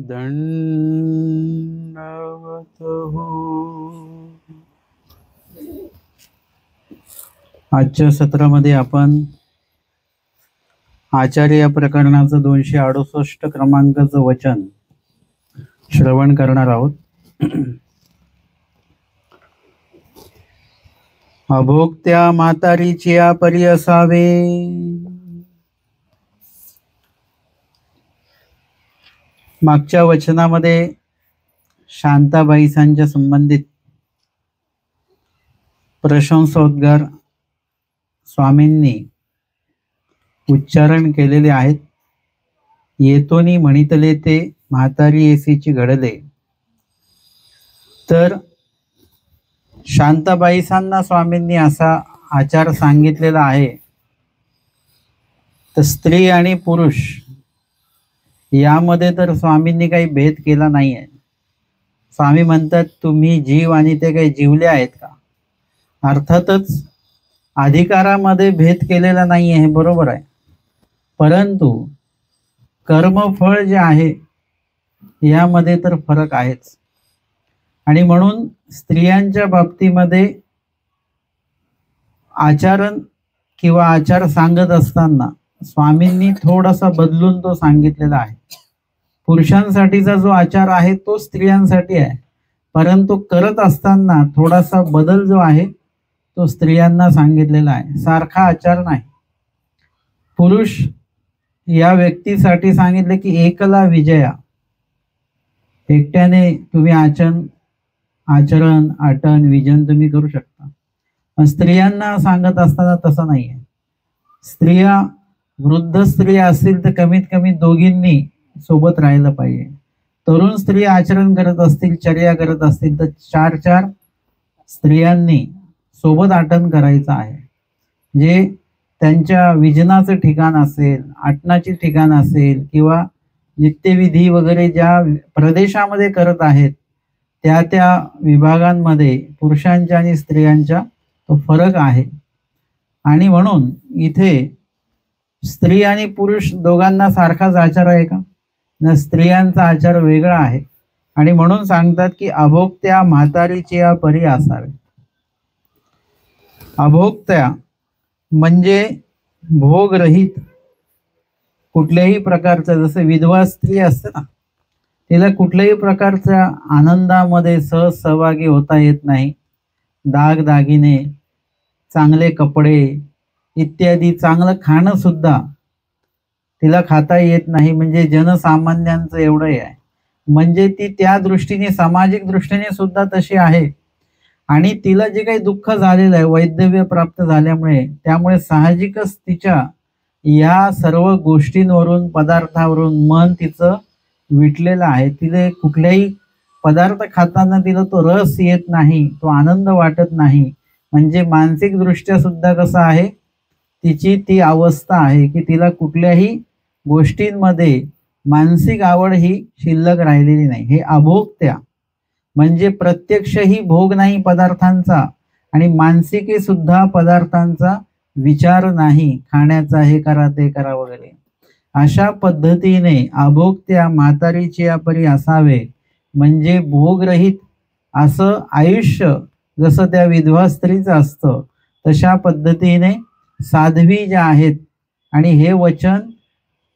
दंडवत हो. आजच्या सत्रामध्ये आपण आचार्य या प्रकरणाचं 268 क्रमांकाचं वचन श्रवण करणार आहोत. अभोक्त्या म्हातारीची परी असावे. मागच्या वचनामध्ये शांताबाईसांच्या संबंधित प्रशंसोद्गार स्वामींनी उच्चारण केलेले आहेत. येतोनी म्हणितले ते म्हातारी येसीची घडले. तर शांताबाईसांना स्वामींनी असा आचार सांगितलेला आहे. तर स्त्री आणि पुरुष यामध्ये तर स्वामींनी काही भेद केला नाही आहे. स्वामी म्हणतात तुम्ही जीव आणि ते काही जीवले आहेत का. अर्थातच अधिकारामध्ये भेद केलेला नाही आहे, बरोबर आहे. परंतु कर्मफळ जे आहे यामध्ये तर फरक आहेच. आणि म्हणून स्त्रियांच्या बाबतीमध्ये आचरण किंवा आचार सांगत असताना स्वामींनी थोडासा बदलून तो सांगितलेला आहे. पुरुषांसाठीचा जो आचार आहे तो स्त्रियांसाठी आहे, परंतु करत असताना थोडासा बदल जो आहे तो स्त्रियांना सांगितलेला आहे. सारखा आचार नाही. पुरुष या व्यक्तीसाठी सांगितले की एकला विजया, एकट्याने तुम्ही आचरण आटन विजन तुम्ही करू शकता. पण स्त्रियांना सांगत असताना तसं नाही आहे. स्त्रिया वृद्ध स्त्रिया असतील तर कमीत कमी दोघींनी सोबत राहिलं पाहिजे. तरुण स्त्रिया आचरण करत असतील, चर्या करत असतील तर 4 स्त्रियांनी सोबत आटन करायचं आहे. जे त्यांच्या विजनाचं ठिकाण असेल, आटनाची ठिकाण असेल किंवा नित्यविधी वगैरे ज्या प्रदेशामध्ये करत आहेत त्या त्या विभागांमध्ये पुरुषांच्या आणि स्त्रियांच्या तो फरक आहे. आणि म्हणून इथे स्त्री आणि पुरुष दोघांना सारखाच आचार आहे का, न स्त्रियांचा आचार वेगळा आहे. आणि म्हणून सांगतात की अभोक्त्या म्हातारीची परी असावे. अभोक्त्या म्हणजे भोगरहित, कुठल्याही प्रकारचं, जसं विधवा स्त्री असते ना, तिला कुठल्याही प्रकारच्या आनंदामध्ये सहभागी होता येत नाही. दागदागिने, चांगले कपडे इत्यादी चांगलं खाणं सुद्धा तिला खाता येत नाही. म्हणजे जनसामान्यांचं एवढं आहे. म्हणजे ती त्या दृष्टीने सामाजिक दृष्टीने सुद्धा तशी आहे. आणि तिला जे काही दुःख झालेलं आहे वैधव्य प्राप्त झाल्यामुळे, त्यामुळे साहजिकच तिच्या या सर्व गोष्टींवरून पदार्थावरून मन तिचं विटलेलं आहे. तिला कुठल्याही पदार्थ खाताना तिला तो रस येत नाही, तो आनंद वाटत नाही. म्हणजे मानसिक दृष्ट्या सुद्धा कसं आहे, तिची ती अवस्था आहे की तिला कुठल्याही गोष्टींमध्ये मानसिक आवड ही शिल्लक राहिलेली नाही. हे अभोक्त्या म्हणजे प्रत्यक्षही भोग नाही पदार्थांचा आणि मानसिकी सुद्धा पदार्थांचा विचार नाही, खाण्याचा हे करा ते करा वगैरे. अशा पद्धतीने अभोक्त्या म्हातारीची परी असावे. म्हणजे भोगरहित असं आयुष्य जसं त्या विधवा स्त्रीचं असतं तशा पद्धतीने साध्वी ज्या आहेत. आणि हे वचन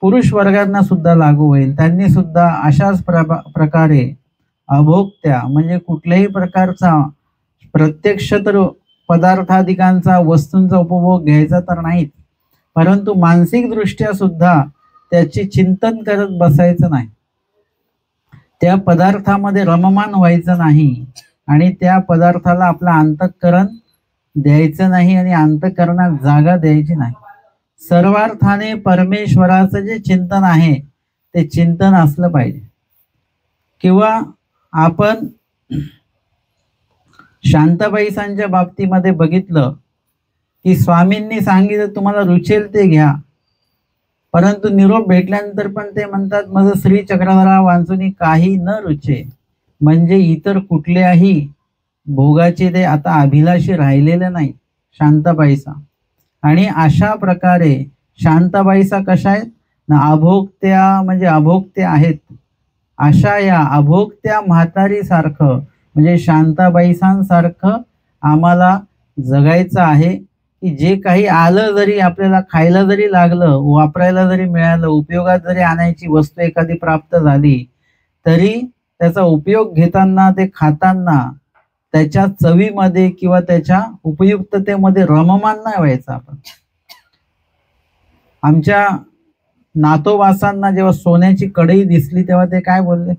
पुरुष वर्गांना सुद्धा लागू होईल. त्यांनी सुद्धा अशाच प्रकारे अभोक्त्या म्हणजे कुठल्याही प्रकारचा प्रत्यक्ष तर पदार्थाधिकांचा वस्तूंचा उपभोग घ्यायचा तर नाहीत, परंतु मानसिक दृष्ट्या सुद्धा त्याची चिंतन करत बसायचं नाही. त्या पदार्थामध्ये रममान व्हायचं नाही आणि त्या पदार्थाला आपलं अंतःकरण द्यायचं नाही आणि अंतःकरणात जागा द्यायची नाही. सर्वार्थाने परमेश्वराचं जे चिंतन आहे ते चिंतन असलं पाहिजे. किंवा आपण शांताबाईसांच्या बाबतीमध्ये बघितलं की स्वामींनी सांगितलं तुम्हाला रुचेल ते घ्या, परंतु निरोप भेटल्यानंतर पण ते म्हणतात माझं श्री चक्रधरा वाचून काही न रुचे. म्हणजे इतर कुठल्याही भोगाचे ते आता अभिलाषी राहिलेले नाही शांताबाईसा. आणि अशा प्रकारे शांताबाईसा कशा आहेत ना, अभोक्त्या म्हणजे अभोक्ते आहेत. अशा या अभोक्त्या म्हातारीसारखं म्हणजे शांताबाईसांसारखं आम्हाला जगायचं आहे की जे काही आलं जरी आपल्याला खायला जरी लागलं, वापरायला जरी मिळालं, उपयोगात जरी आणायची वस्तू एखादी प्राप्त झाली तरी त्याचा उपयोग घेताना, ते खाताना त्याच्या चवीमध्ये किंवा त्याच्या उपयुक्ततेमध्ये रममान नाही व्हायचं आपण. आमच्या नातोबासांना जेव्हा सोन्याची कढई दिसली तेव्हा ते काय बोलले?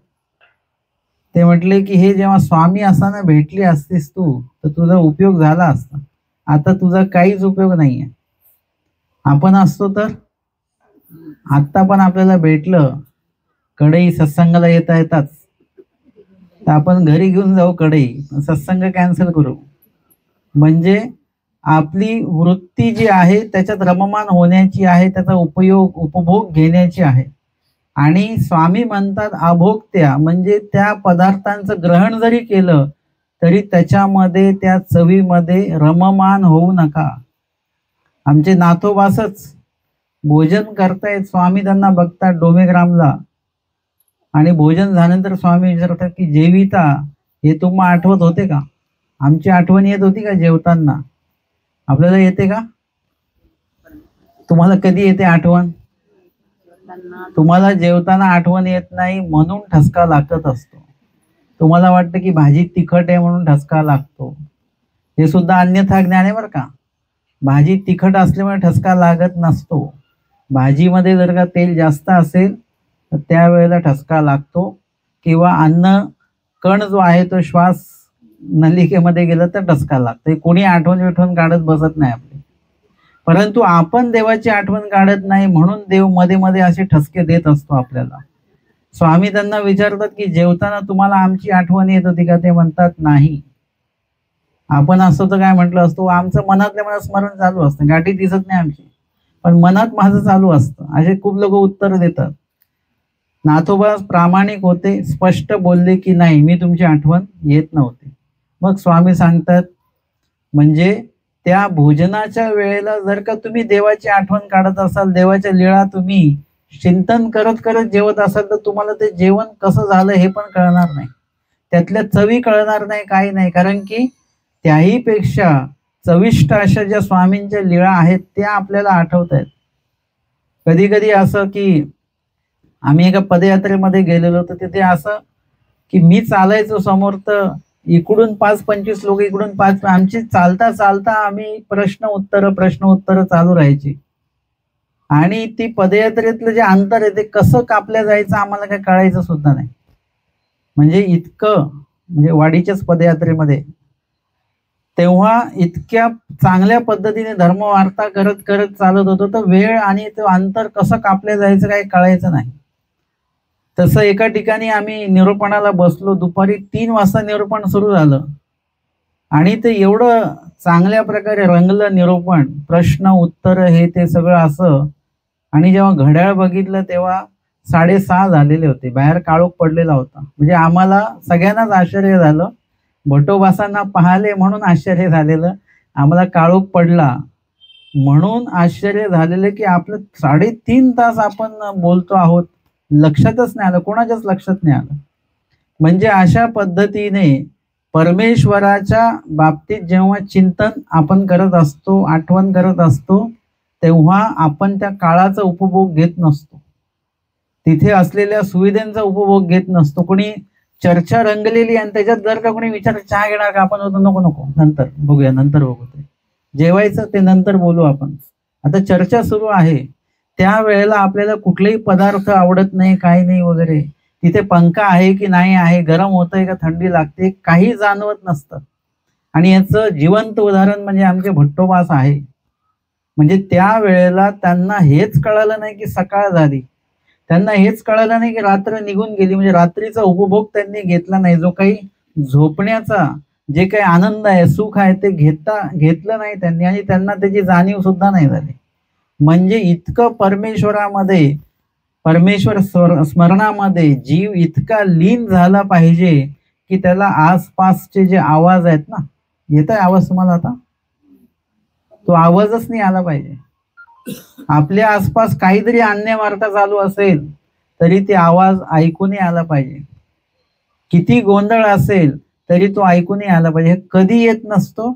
ते म्हटले की हे जेव्हा स्वामी असताना भेटली असतीस तू तर तुझा उपयोग झाला असता, आता तुझा काहीच उपयोग नाहीये. आपण असतो तर आत्ता पण आपल्याला भेटलं कढई, सत्संगाला येता येतात तर आपण घरी घेऊन जाऊ कढई, सत्संग कॅन्सल करू. म्हणजे आपली वृत्ती जी आहे त्याच्यात रममान होण्याची आहे, त्याचा उपभोग घेण्याची आहे. आणि स्वामी म्हणतात अभोक्त्या म्हणजे त्या पदार्थांचं ग्रहण जरी केलं तरी त्याच्यामध्ये, त्या चवीमध्ये रममान होऊ नका. आमचे नाथोबासच भोजन करतायत, स्वामी त्यांना बघतात डोमेग्रामला, आणि भोजन झाल्यानंतर स्वामी विचारतात की जेविता हे तुम्हाला आठवत होते का? आमची आठवण येत होती का जेवताना? आपल्याला येते का? तुम्हाला कधी येते आठवण? तुम्हाला जेवताना आठवण येत नाही म्हणून ठसका लागत असतो. तुम्हाला वाटतं की भाजी तिखट आहे म्हणून ठसका लागतो. हे सुद्धा अन्यथा ज्ञान आहे बरं का. भाजी तिखट असल्यामुळे ठसका लागत नसतो. भाजीमध्ये जर का तेल जास्त असेल तर त्यावेळेला ठसका लागतो, किंवा अन्न कण जो आहे तो श्वास नलिकेमध्ये गेला तर ठसका लागतो. कोणी आठवण काढत बसत नाही आपली. परंतु आपण देवाची आठवण काढत नाही म्हणून देव मध्ये मध्ये असे ठसके देत असतो आपल्याला. स्वामी त्यांना विचारतात की जेवताना तुम्हाला आमची आठवण येत होती का? ते म्हणतात नाही. आपण असतो तर काय म्हटलं असतो? आमचं मनातल्या मनात स्मरण चालू असतं, गाठी दिसत नाही आमची पण मनात माझं चालू असतं. असे खूप लोक उत्तर देतात. नाथोबा प्रामाणिक होते, स्पष्ट बोलले की नाही मी तुमची आठवण येत नव्हती. मग स्वामी सांगतात म्हणजे त्या भोजनाच्या वेळेला जर का तुम्ही देवाची आठवण काढत असाल, देवाच्या लीळा तुम्ही चिंतन करत करत जेवत असाल तर तुम्हाला ते जेवण कसं झालं हे पण कळणार नाही, त्यातल्या चवी कळणार नाही, काही नाही. कारण की त्याही पेक्षा चविष्ट अशा ज्या स्वामींच्या लीळा आहेत त्या आपल्याला आठवत आहेत. कधी कधी असं की आम्ही एका पदयात्रेमध्ये गेलेलो होतो, तिथे असं की मी चालायचो समोर तर इकडून 5-25 लोक, इकडून 5, आमची चालता चालता आम्ही प्रश्न उत्तर चालू राहायची. आणि ती पदयात्रेतलं जे अंतर आहे ते कसं कापल्या जायचं आम्हाला काही कळायचं सुद्धा नाही. म्हणजे इतकं, म्हणजे वाडीच्याच पदयात्रेमध्ये तेव्हा इतक्या चांगल्या पद्धतीने धर्मवार्ता करत करत चालत होतो तर वेळ आणि तो अंतर कसं कापल्या जायचं काही कळायचं नाही. तसं एका ठिकाणी आम्ही निरूपणाला बसलो, दुपारी 3 वाजता निरूपण सुरू झालं आणि ते एवढं चांगल्या प्रकारे रंगलं निरूपण, प्रश्न उत्तर हे ते सगळं असं. आणि जेव्हा घड्याळ बघितलं तेव्हा 6:30 झालेले होते, बाहेर काळोख पडलेला होता. म्हणजे आम्हाला सगळ्यांनाच आश्चर्य झालं. भटोबासांना पाहिले म्हणून आश्चर्य झालेलं, आम्हाला काळोख पडला म्हणून आश्चर्य झालेलं की आपलं 3.5 तास आपण बोलतो आहोत, लक्षातच नाही आलं, कोणाच्याच लक्षात नाही आलं. म्हणजे अशा पद्धतीने परमेश्वराच्या बाबतीत जेव्हा चिंतन आपण करत असतो, आठवण करत असतो, तेव्हा आपण त्या काळाचा उपभोग घेत नसतो, तिथे असलेल्या सुविधांचा उपभोग घेत नसतो. कोणी चर्चा रंगलेली आणि त्याच्यात जर का कोणी विचार चहा घेणार का, आपण होतो नको नको नंतर बघूया, नंतर बघू, ते जेवायचं ते नंतर बोलू आपण, आता चर्चा सुरू आहे. त्या वेळेला आपल्याला कुठलेही पदार्थ आवडत नाही, काही नाही वगैरे. तिथे पंखा आहे की नाही आहे, गरम होतंय का थंडी लागते, काही जाणवत नसतं. आणि याचं जिवंत उदाहरण म्हणजे आमचे भट्टोबास आहे. म्हणजे त्या वेळेला त्यांना हेच कळालं नाही की सकाळ झाली, त्यांना हेच कळालं नाही की रात्र निघून गेली. म्हणजे रात्रीचा उपभोग त्यांनी घेतला नाही, जो काही झोपण्याचा जे काही आनंद आहे, सुख आहे, ते घेतलं नाही त्यांनी, आणि त्यांना त्याची जाणीव सुद्धा नाही झाली. म्हणजे इतकं परमेश्वरामध्ये, परमेश्वर स्मरणामध्ये जीव इतका लीन झाला पाहिजे की त्याला आसपासचे जे आवाज आहेत ना, येतोय आवाज तुम्हाला आता, तो आवाजच नाही आला पाहिजे. आपल्या आसपास काहीतरी अन्य वार्ता चालू असेल तरी ते आवाज ऐकूनही आला पाहिजे. किती गोंधळ असेल तरी तो ऐकूनही आला पाहिजे. हे कधी येत नसतो?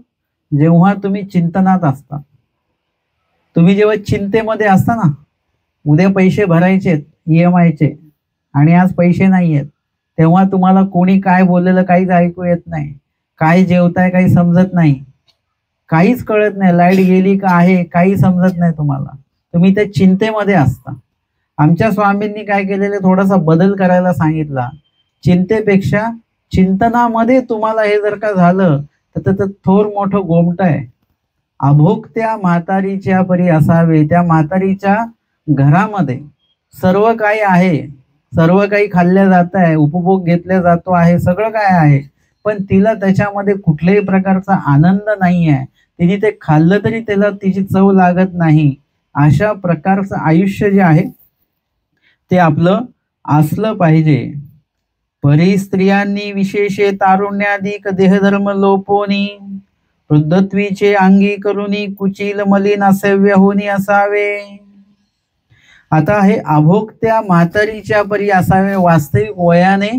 जेव्हा तुम्ही चिंतनात असता. तुम्ही जेव्हा चिंतेमध्ये असता ना, उद्या पैसे भरायचेत EMI चे आणि आज पैसे नाही आहेत, तेव्हा तुम्हाला कोणी काय बोललेलं काहीच ऐकू येत नाही. काय जेवताय काही समजत नाही, काहीच कळत नाही. लाईट गेली का आहे काही समजत नाही तुम्हाला. तुम्ही त्या चिंतेमध्ये असता. आमच्या स्वामींनी काय केलेलं, थोडासा बदल करायला सांगितला. चिंतेपेक्षा चिंतनामध्ये तुम्हाला हे जर का झालं तर त्याचं थोर मोठं गोमट आहे. अभोक्त्या म्हातारीच्या परी असावे. त्या म्हातारीच्या घरामध्ये सर्व काही आहे, सर्व काही खाल्ल्या जात आहे, उपभोग घेतला जातो आहे, सगळं काय आहे, पण तिला त्याच्यामध्ये कुठल्याही प्रकारचा आनंद नाही आहे. तिने ते खाल्लं तरी त्याला तिची चव लागत नाही. अशा प्रकारचं आयुष्य जे आहे ते आपलं असलं पाहिजे. परी स्त्रियांनी विशेषे तारुण्याधिक देहधर्म लोपोनी वृद्धत्वीचे अंगी करुनी कुचिल मलिन असव्य होनी असावे. आता हे अभोक्त्या म्हातारीच्या परी असावे. वास्तविक वयाने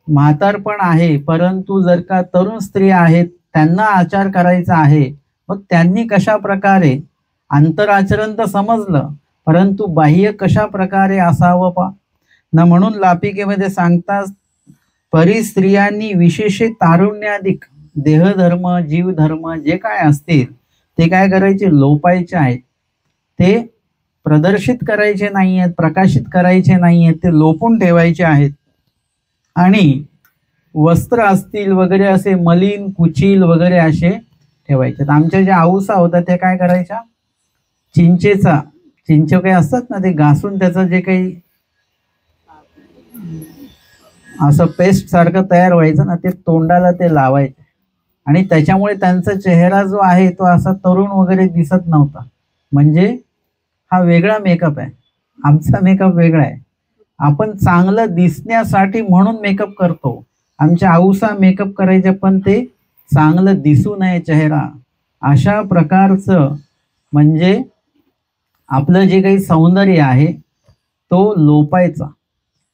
म्हातारपण आहे, परंतु जर का तरुण स्त्री आहेत त्यांना आचार करायचा आहे, मग त्यांनी कशा प्रकारे, आंतराचरण तर समजलं, परंतु बाह्य कशा प्रकारे असावं पा ना. म्हणून लापिकेमध्ये सांगतात, परी स्त्रियांनी विशेष तारुण्याधिक देहधर्म जीवधर्म जे काय असतील ते काय करायचे, लोपायचे आहेत. ते प्रदर्शित करायचे नाही आहेत, प्रकाशित करायचे नाही आहेत, ते लोपून ठेवायचे आहेत. आणि वस्त्र असतील वगैरे असे मलिन कुचिल वगैरे असे ठेवायचे. आमच्या ज्या आऊसा होत्या त्या काय करायच्या, चिंचे काही असतात ना, ते घासून त्याचं जे काही असं पेस्ट सारखं तयार व्हायचं ना, ते तोंडाला ते लावायचे आणि त्याच्यामुळे त्यांचा चेहरा जो आहे तो असा तरुण वगैरे दिसत नव्हता. म्हणजे हा वेगळा मेकअप आहे, आमचा मेकअप वेगळा आहे. आपण चांगलं दिसण्यासाठी म्हणून मेकअप करतो. आमच्या आऊसा मेकअप करायचे पण ते चांगलं दिसू नये चेहरा, अशा प्रकारचं. म्हणजे आपलं जे काही सौंदर्य आहे तो लोपायचा.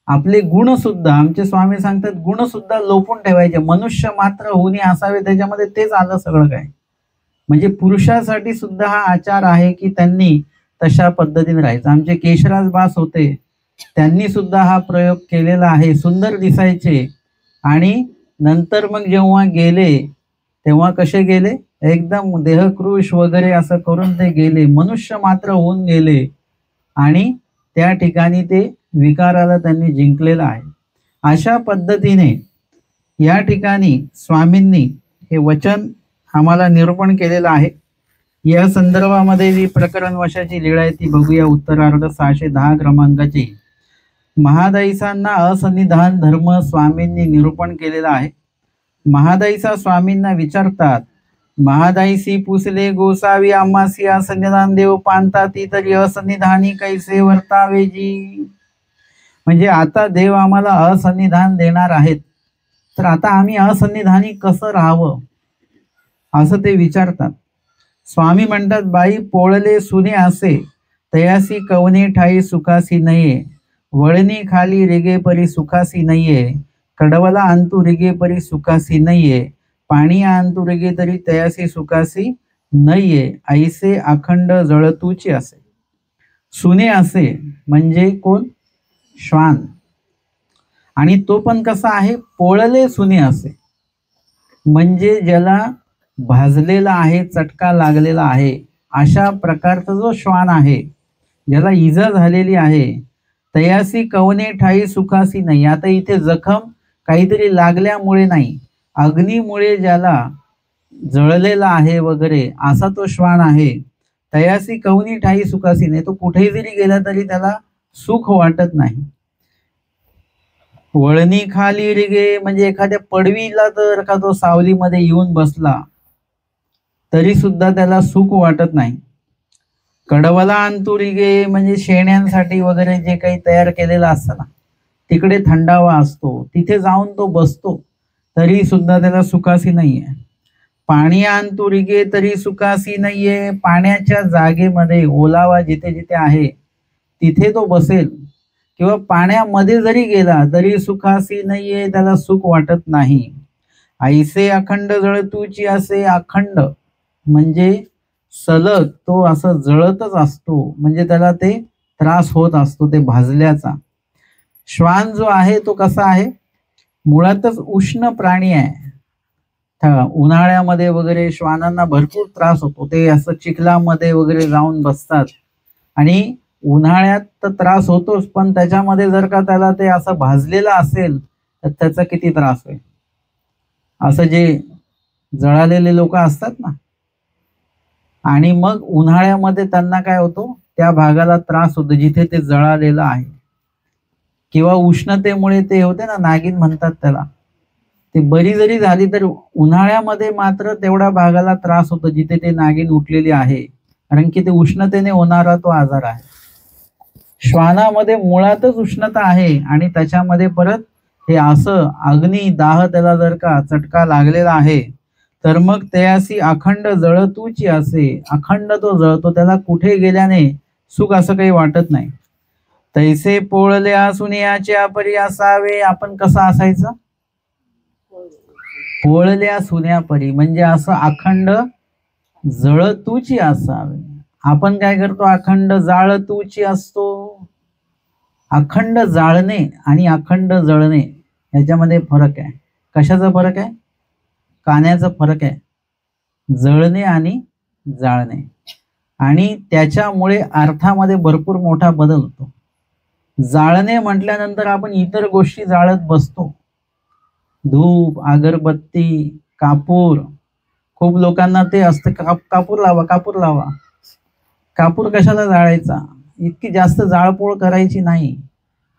आपले गुण सुद्धा, आमचे स्वामी सांगतात, गुण सुद्धा लोपून ठेवायचे. मनुष्य मात्र होणी असावे, त्याच्यामध्ये तेच आलं सगळं काय. म्हणजे पुरुषासाठी सुद्धा हा आचार आहे की त्यांनी तशा पद्धतीने राहायचं. आमचे केशराज बास होते, त्यांनी सुद्धा हा प्रयोग केलेला आहे. सुंदर दिसायचे आणि नंतर मग जेव्हा गेले तेव्हा कसे गेले, एकदम देहकृश वगैरे असं करून ते गेले, मनुष्य मात्र होऊन गेले आणि त्या ठिकाणी ते विकाराला त्यांनी जिंकलेलं आहे. अशा पद्धतीने या ठिकाणी स्वामींनी हे वचन आम्हाला निरूपण केलेलं आहे. या संदर्भामध्ये जी प्रकरण वशाची लीळा आहे ती बघूया. उत्तरार्ध 610 क्रमांकाची. महादाईसांना असन्निधान धर्म स्वामींनी निरूपण केलेला आहे. महादाईसा स्वामींना विचारतात, महादाईसी पुसले गोसावी आम्हासी असन्निधान देव पांता ती तरी असन्निधानी कैसे वर्तावे जी. म्हणजे आता देव आम्हाला असन्निधान देणार आहेत, तर आता आम्ही असन्निधानी कसं राहावं असं ते विचारतात. स्वामी म्हणतात, बाई पोळले सुने असे तयासी कवने ठाई सुखासी नये, वळणी खाली रिगे परी सुखासी नये, कडवला अंतू रिगे परी सुखासी नये, पाणी अंतू रिगे तरी तयासी सुखासी नये, ऐसे अखंड जळतूची असे. सुने असे म्हणजे कोण, श्वान. आणि तो पण कसा आहे, पोळले सुने असे म्हणजे ज्याला भाजलेला आहे, चटका लागलेला आहे, अशा प्रकारचा जो श्वान आहे, ज्याला इजा झालेली आहे. तयासी कवने ठाई सुखासी नाही. आता इथे जखम काहीतरी लागल्यामुळे नाही, अग्नीमुळे ज्याला जळलेला आहे वगैरे असा तो श्वान आहे. तयासी कवनी ठाई सुखासी नाही, तो कुठेही जरी गेला तरी त्याला सुख वाटत नाही. वळणी खाली रिगे म्हणजे एखाद्या पडवीला जर का तो सावलीमध्ये येऊन बसला तरी सुद्धा त्याला सुख वाटत नाही. कडवला अंतू रिगे म्हणजे शेण्यांसाठी वगैरे जे काही तयार केलेलं असतं ना, तिकडे थंडावा असतो, तिथे जाऊन तो बसतो तरी सुद्धा त्याला सुखासी नाहीये. पाणी अंतू रिगे तरी सुखासी नाहीये. पाण्याच्या जागेमध्ये ओलावा जिथे जिथे आहे तिथे तो बसेल किंवा पाण्यामध्ये जरी गेला तरी सुखासी नाहीये, त्याला सुख वाटत नाही. ऐसे अखंड जळतूची असे, अखंड म्हणजे सलग तो असं जळतच असतो, म्हणजे त्याला ते त्रास होत असतो ते भाजल्याचा. श्वान जो आहे तो कसा आहे, मुळातच उष्ण प्राणी आहे. उन्हाळ्यामध्ये वगैरे श्वानांना भरपूर त्रास होतो, ते असं चिखलामध्ये वगैरे जाऊन बसतात आणि उन्हाळ्यात तर त्रास होतोच, पण त्याच्यामध्ये जर का त्याला ते असं भाजलेलं असेल तर त्याचा किती त्रास होईल. असं जे जळालेले लोक असतात ना, आणि मग उन्हाळ्यामध्ये त्यांना काय होतो, त्या भागाला त्रास होतो जिथे ते जळालेलं आहे. किंवा उष्णतेमुळे ते होते ना, नागिन म्हणतात त्याला, ते बरी जरी झाली तर उन्हाळ्यामध्ये मात्र तेवढ्या भागाला त्रास होतो जिथे ते नागिन उठलेली आहे, कारण की ते उष्णतेने होणारा तो आजार आहे. श्वानामध्ये मुळातच उष्णता आहे आणि त्याच्यामध्ये परत हे असं अग्नी दाह त्याला जर का चटका लागलेला आहे तर मग त्याशी अखंड जळतूची असे, अखंड तो जळतो, त्याला कुठे गेल्याने सुख असं काही वाटत नाही. तैसे पोळल्या सुनियाच्या परी असावे. आपण कसं असायचं, पोळल्या सुन्यापरी म्हणजे असं अखंड जळतूची असावे. आपण काय करतो, अखंड जाळतूची असतो. अखंड जाळणे आणि अखंड जळणे याच्यामध्ये फरक आहे. कशाचा फरक आहे, कान्याचा फरक आहे, जळणे आणि जाळणे. आणि त्याच्यामुळे अर्थामध्ये भरपूर मोठा बदल होतो. जाळणे म्हटल्यानंतर आपण इतर गोष्टी जाळत बसतो, धूप, अगरबत्ती, कापूर. खूप लोकांना ते असतं, कापूर लावा, कापूर लावा. कापूर कशाला जाळायचा, इतकी जास्त जाळपोळ करायची नाही.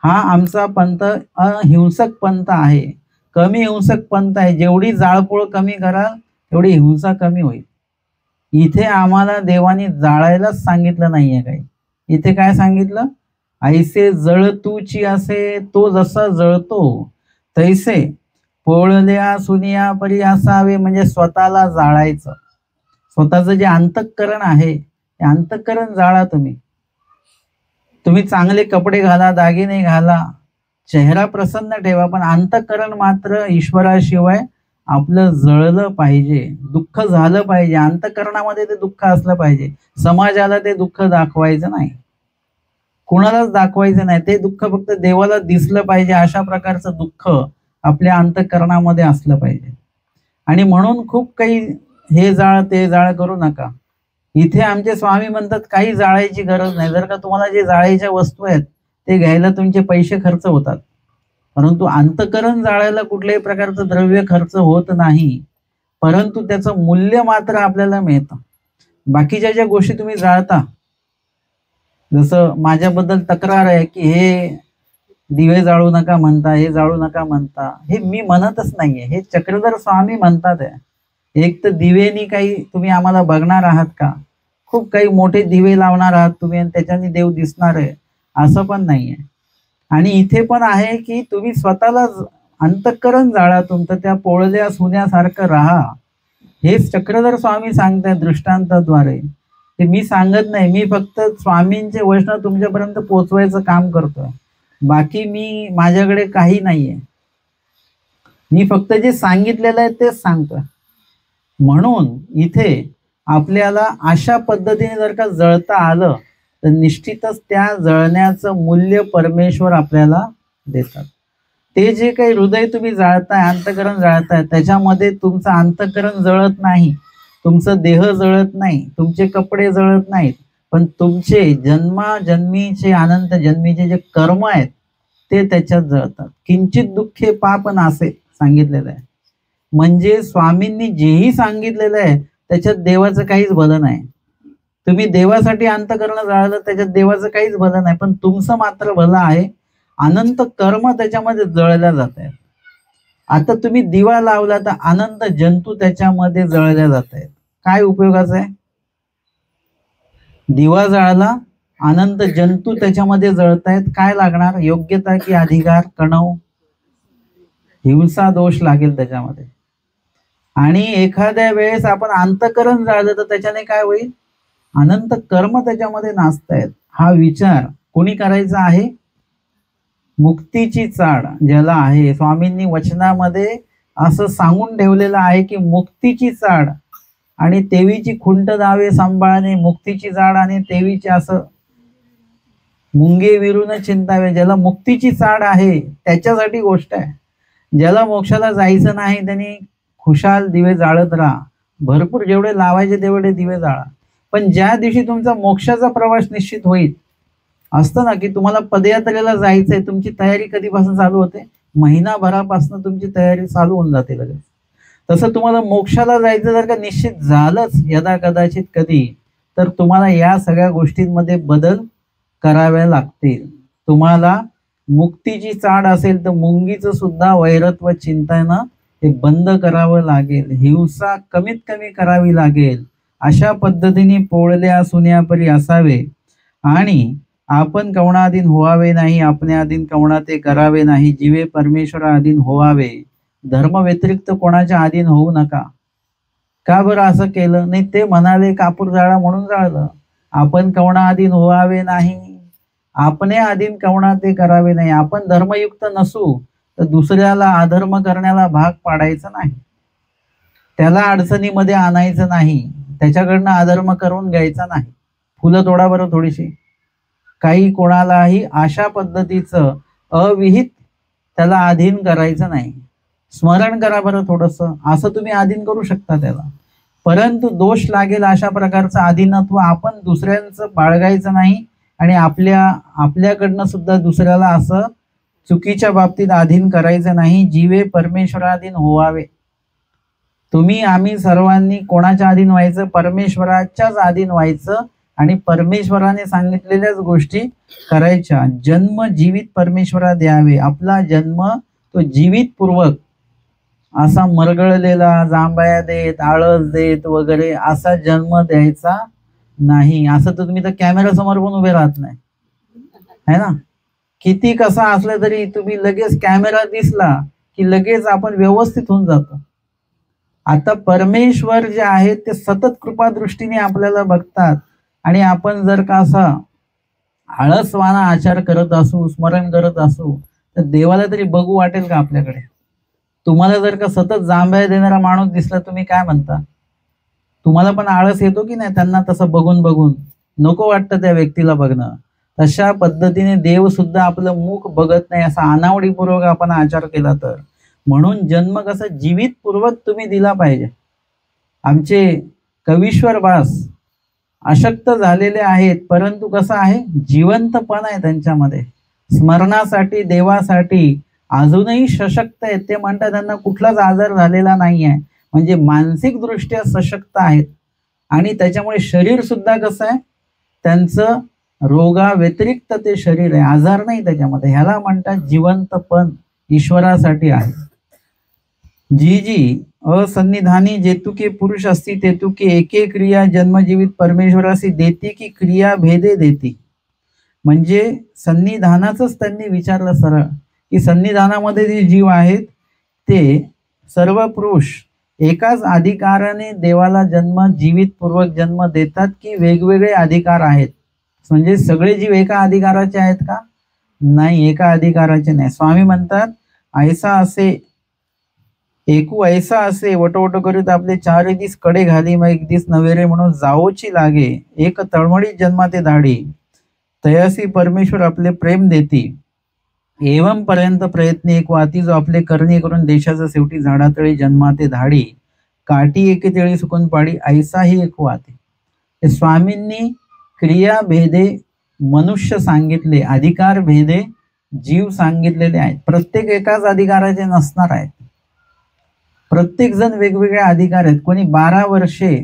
हा आमचा पंथ अहिंसक पंथ आहे, कमी हिंसक पंथ आहे. जेवढी जाळपोळ कमी कराल तेवढी हिंसा कमी होईल. इथे आम्हाला देवानी जाळायलाच सांगितलं नाहीये काही. इथे काय सांगितलं, ऐसे जळतूची असे, तो जसा जळतो तैसे पोळल्या सुनिया परी असावे, म्हणजे स्वतःला जाळायचं. स्वतःचं जे अंतःकरण आहे ते अंतःकरण जाळा. तुम्ही चांगले कपडे घाला, दागिने घाला, चेहरा प्रसन्न ठेवा, पण अंतःकरण मात्र ईश्वराशिवाय आपलं जळलं पाहिजे, दुःख झालं पाहिजे. अंतःकरणामध्ये ते दुःख असलं पाहिजे. समाजाला ते दुःख दाखवायचं नाही, कुणालाच दाखवायचं नाही. ते दुःख फक्त देवाला दिसलं पाहिजे, अशा प्रकारचं दुःख आपल्या अंतःकरणामध्ये असलं पाहिजे. आणि म्हणून खूप काही हे जाळ ते जाळ करू नका. इथे आमचे स्वामी म्हणतात काही जाळायची गरज नाही. जर का तुम्हाला जे जाळायच्या वस्तू आहेत ते घ्यायला तुमचे पैसे खर्च होतात, परंतु अंतःकरण जाळायला कुठल्याही प्रकारचं द्रव्य खर्च होत नाही, परंतु त्याचं मूल्य मात्र आपल्याला मिळतं. बाकीच्या ज्या गोष्टी तुम्ही जाळता, जसं माझ्याबद्दल तक्रार आहे की हे दिवे जाळू नका म्हणता, हे जाळू नका म्हणता, हे मी म्हणतच नाहीये, हे चक्रधर स्वामी म्हणतात आहे. एक तर दिवेनी काही तुम्ही आम्हाला बघणार आहात का, खूप काही मोठे दिवे लावणार आहात तुम्ही आणि त्याच्याने देव दिसणार आहे असं पण नाहीये. आणि इथे पण आहे की तुम्ही स्वतःला अंतःकरण जाळा, तुमचं त्या पोळल्या सुन्यासारखं राहा. हेच चक्रधर स्वामी सांगतायत दृष्टांताद्वारे. ते मी सांगत नाही, मी फक्त स्वामींचे वैष्णव तुमच्यापर्यंत पोचवायचं काम करतोय. बाकी मी माझ्याकडे काही नाहीये, मी फक्त जे सांगितलेलं आहे तेच सांगतोय. म्हणून इथे आपल्याला अशा पद्धतीने जर का जळता आलं तर निश्चितच त्या जळण्याचं मूल्य परमेश्वर आपल्याला देतात. ते जे काही हृदय तुम्ही जाळताय, अंतःकरण जाळताय, त्याच्यामध्ये तुमचं अंतःकरण जळत नाही, तुमचं देह जळत नाही, तुमचे कपडे जळत नाहीत, पण तुमचे जन्माजन्मीचे अनंत जन्मीचे जे कर्म आहेत ते त्याच्यात जळतात. किंचित दुःखे पाप नासे सांगितलेलं आहे. म्हणजे स्वामींनी जेही सांगितलेलं आहे त्याच्यात देवाचं काहीच भलं नाही. तुम्ही देवासाठी अंतःकरण जाळलं, त्याच्यात देवाचं काहीच भलं नाही, पण तुमचं मात्र भलं आहे. अनंत कर्म त्याच्यामध्ये जळल्या जात आहेत. आता तुम्ही दिवा लावला तर अनंत जंतू त्याच्यामध्ये जळल्या जात आहेत. काय उपयोगाचं आहे, दिवा जाळला, अनंत जंतू त्याच्यामध्ये जळतायत, काय लागणार, योग्यता की अधिकार, कणव, हिंसा दोष लागेल त्याच्यामध्ये. आणि एखाद्या वेळेस आपण अंतःकरण जाळलं तर त्याच्याने काय होईल, अनंत कर्म त्याच्यामध्ये नाचतायत. हा विचार कोणी करायचा आहे, मुक्तीची चाड ज्याला आहे, स्वामींनी वचनामध्ये असं सांगून ठेवलेलं आहे की मुक्तीची चाड आणि तेवीची खुंट दावे सांभाळणे, मुक्तीची चाड आणि तेवीची असं मुंगे विरून चिंतावे. ज्याला मुक्तीची चाड आहे त्याच्यासाठी गोष्ट आहे. ज्याला मोक्षाला जायचं नाही त्यांनी खुशाल दिवे जाळत राहा, भरपूर जेवढे लावायचे तेवढे दिवे जाळा. पण ज्या दिवशी तुमचा मोक्षाचा प्रवास निश्चित होईल, असतं ना की तुम्हाला पदयात्रेला जायचंय, तुमची तयारी कधीपासून चालू होते? महिनाभरापासून तुमची तयारी चालू होऊन जाते लगेच. तसं तुम्हाला मोक्षाला जायचं जर का निश्चित झालंच यदा कदाचित कधी, तर तुम्हाला या सगळ्या गोष्टींमध्ये बदल कराव्या लागतील. तुम्हाला मुक्तीची चाड असेल तर मुंगीचं सुद्धा वैरत्व चिंतन ते बंद करावं लागेल, हिंसा कमीत कमी करावी लागेल. अशा पद्धतीने पोळल्या सुन्यापरी असावे आणि आपण कवणाधीन होवावे नाही, आपल्या अधीन कवणा ते करावे नाही, जीवे परमेश्वरा अधीन होवावे. धर्म व्यतिरिक्त कोणाच्या अधीन होऊ नका. का बरं असं केलं? नाही ते म्हणाले कापूर जाळा म्हणून जाळलं. आपण कवणा अधीन होवावे नाही, आपणे अधीन कवणा ते करावे नाही. आपण धर्मयुक्त नसू तर दुसऱ्याला अधर्म करण्याला भाग पाडायचं नाही, त्याला अडचणीमध्ये आणायचं नाही, त्याच्याकडनं अधर्म करून घ्यायचा नाही. फुलं तोडा बरं थोडीशी, काही कोणालाही अशा पद्धतीचं अविहित त्याला अधीन करायचं नाही. स्मरण करा बरं थोडंसं, असं तुम्ही अधीन करू शकता त्याला, परंतु दोष लागेल अशा प्रकारचं अधीनत्व आपण दुसऱ्यांचं बाळगायचं नाही आणि आपल्याकडनं सुद्धा दुसऱ्याला असं चुकीच्या बाबतीत अधीन करायचं नाही. जीवे परमेश्वराधीन होवावे. तुम्ही आम्ही सर्वांनी कोणाच्या अधीन व्हायचं? परमेश्वराच्याच अधीन व्हायचं आणि परमेश्वराने सांगितलेल्याच गोष्टी करायच्या. जन्म जीवित परमेश्वरा द्यावे. आपला जन्म तो जीवित पूर्वक असा मरगळलेला जांभया देत आळस देत वगैरे असा जन्म द्यायचा नाही. असं तर तुम्ही तर कॅमेरा समोर पण उभे राहत नाही, है ना? किती कसा असलं तरी तुम्ही लगेच कॅमेरा दिसला की लगेच आपण व्यवस्थित होऊन जातो. आता परमेश्वर जे आहेत ते सतत कृपा दृष्टीने आपल्याला बघतात आणि आपण जर का असा आळसवाना आचार करत असू, स्मरण करत असू, तर देवाला तरी बघू वाटेल का आपल्याकडे? तुम्हाला जर का सतत जांभया देणारा माणूस दिसला, तुम्ही काय म्हणता? तुम्हाला पण आळस येतो की नाही? त्यांना तसं बघून बघून नको वाटतं त्या व्यक्तीला बघणं. तशा पद्धतीने देव सुद्धा आपलं मुख बघत नाही असा अनावडीपूर्वक आपण आचार केला तर. म्हणून जन्म कसा जीवित पूर्वक तुम्ही दिला पाहिजे. आमचे कवीश्वर बास अशक्त झालेले आहेत, परंतु कसं आहे जिवंतपण आहे त्यांच्यामध्ये, स्मरणासाठी देवासाठी अजूनही सशक्त आहेत. ते म्हणतात त्यांना कुठलाच आजार झालेला नाही आहे, म्हणजे मानसिक दृष्ट्या सशक्त आहेत आणि त्याच्यामुळे शरीर सुद्धा कसं आहे त्यांचं रोगा व्यतिरिक्त ते शरीर आहे, आजार नाही त्याच्यामध्ये. ह्याला म्हणतात जिवंतपण ईश्वरासाठी आहे. जी जी असन्निधानी जेतुके पुरुष असती तेतुके एके क्रिया जन्मजीवित परमेश्वरासी देती की क्रिया भेदे देती. म्हणजे सन्निधानाचंच त्यांनी विचारलं सरळ की सन्निधानामध्ये जे जीव आहेत ते सर्व पुरुष एकाच अधिकाराने देवाला जन्म जीवित पूर्वक जन्म देतात की वेगवेगळे अधिकार आहेत? म्हणजे सगळे जीव एका अधिकाराचे आहेत का? नाही, एका अधिकाराचे नाही. स्वामी म्हणतात ऐसा असे एकू ऐसा असे वटवट करीत आपले चार दिस कडे घाली, मग एक दिस नवेरे म्हणून जावोची लागे, एक तळमळी जन्माते धाडी, तयासी परमेश्वर आपले प्रेम देती. एवं पर्यंत प्रयत्न एक वाती जो आपले करणे करून देशाचा शेवटी झाडातळी जन्माते धाडी, काठी एके तेळी सुकून पाडी, ऐसाही एक वाते. स्वामींनी क्रिया भेदे मनुष्य सांगितले, अधिकार भेदे जीव सांगितलेले आहेत. प्रत्येक एकाच अधिकाराचे नसणार आहेत, प्रत्येक जण वेगवेगळे अधिकार आहेत. कोणी 12 वर्षे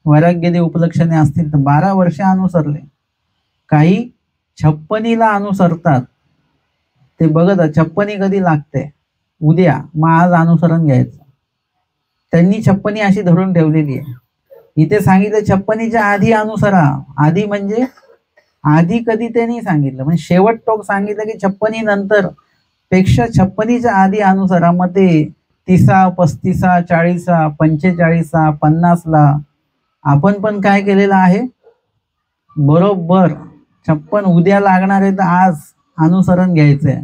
वैराग्यदेव उपलक्षणे असतील तर 12 वर्षे अनुसरले, काही 56ला अनुसरतात. ते बघत 56 कधी लागते उद्या, मग आज अनुसरण घ्यायचं. त्यांनी 56 अशी धरून ठेवलेली आहे. इथे सांगितलं 56च्या आधी अनुसरा. आधी म्हणजे आधी कधी ते नाही सांगितलं, म्हणजे शेवट टोक सांगितलं की 56 नंतर पेक्षा 56च्या आधी अनुसरा. मग ते 30, 35, 40, 45, 50ला आपण पण काय केलेलं आहे, बरोबर 56 उद्या लागणार आहे तर आज अनुसरण घ्यायचंय.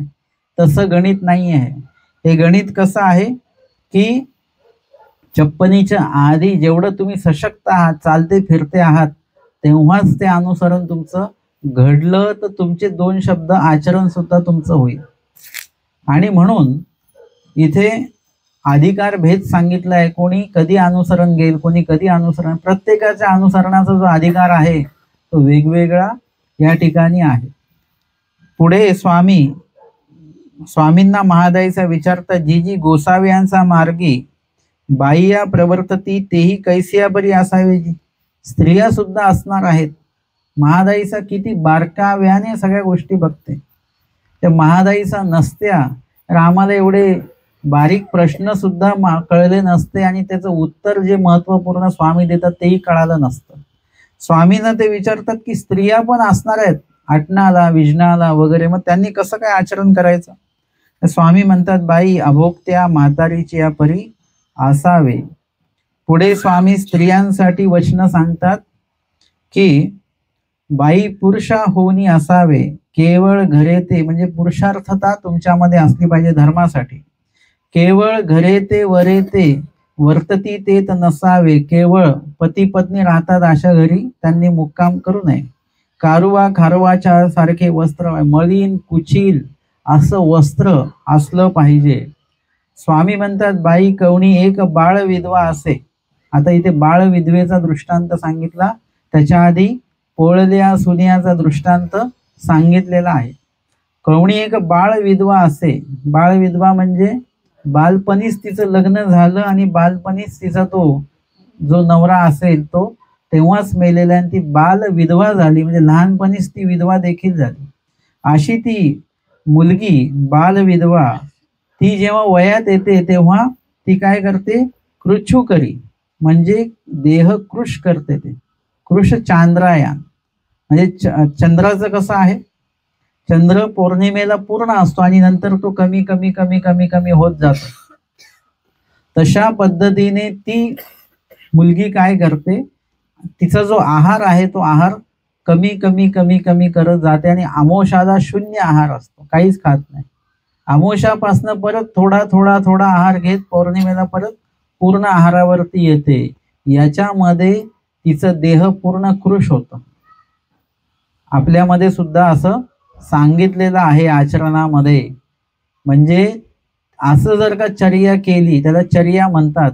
तसं गणित नाही आहे. हे गणित कसं आहे की चप्पनीच्या आधी जेवढं तुम्ही सशक्त आहात, चालते फिरते आहात, तेव्हाच ते अनुसरण तुमचं घडलं तर तुमचे 2 शब्द आचरण सुद्धा तुमचं होईल. आणि म्हणून इथे अधिकार भेद सांगितला आहे. कोणी कधी अनुसरण घेईल, कोणी कधी अनुसरण, प्रत्येकाच्या अनुसरणाचा जो अधिकार आहे तो वेगवेगळा या ठिकाणी आहे. पुढे स्वामींना महादाईचा विचारता, जी जी गोसाव्यांचा मार्गी बाह्या प्रवर्तती तेही कैसिया बरी असावे. जी स्त्रिया सुद्धा असणार आहेत. महादाईचा किती बारकाव्याने सगळ्या गोष्टी बघते. त्या महादाईचा नसत्या तर आम्हाला एवढे बारीक प्रश्न सुद्धा कळले नसते आणि त्याचं उत्तर जे महत्वपूर्ण स्वामी देतात तेही कळालं नसतं. स्वामींना ते विचारतात की स्त्रिया पण असणार आहेत आटनाला, विजनाला वगैरे, मग त्यांनी कसं काय आचरण करायचं. तर स्वामी म्हणतात, बाई अभोक्त्या म्हातारीची या परी असावे. पुढे स्वामी स्त्रियांसाठी वचन सांगतात की बाई पुरुषा होनी असावे, केवळ घरे ते, म्हणजे पुरुषार्थता तुमच्यामध्ये असली पाहिजे धर्मासाठी. केवळ घरे ते वरे ते वर्तती ते तर नसावे, केवळ पती पत्नी राहतात अशा घरी त्यांनी मुक्काम करू नये. कारुवा खारवाच्या सारखे वस्त्र, मळीन कुचील असं वस्त्र असलं पाहिजे. स्वामी म्हणतात, बाई कवणी एक बाळ विधवा असे. आता इथे बाळ विधवेचा दृष्टांत सांगितला, त्याच्या आधी पोळल्या सुनियाचा दृष्टांत सांगितलेला आहे. कवणी एक बाळ विधवा असे. बाळ विधवा म्हणजे बालपणीच तिचं लग्न झालं आणि बालपणीच तिचा तो जो नवरा असेल तो तेव्हाच मेलेला आणि ती बाल विधवा झाली, म्हणजे लहानपणीच ती विधवा देखील झाली. अशी ती मुलगी बाल विधवा ती जेव्हा वयात येते तेव्हा ती काय करते, कृच्छू करी, म्हणजे देह कृश करते. ते कृश चांद्रायन म्हणजे चंद्राचं कसं आहे, चंद्र पौर्णिमेला पूर्ण असतो आणि नंतर तो कमी कमी कमी कमी कमी होत जातो. तशा पद्धतीने ती मुलगी काय करते, तिचा जो आहार आहे तो आहार कमी कमी कमी कमी करत जाते आणि अमोशाला शून्य आहार असतो, काहीच खात नाही. अमोशापासनं परत थोडा थोडा थोडा आहार घेत पौर्णिमेला परत पूर्ण आहारावरती येते. याच्यामध्ये तिचं देह पूर्ण कृश होतं. आपल्यामध्ये सुद्धा असं सांगितलेलं आहे आचरणामध्ये. म्हणजे असं जर का चर्या केली, त्याला चर्या म्हणतात,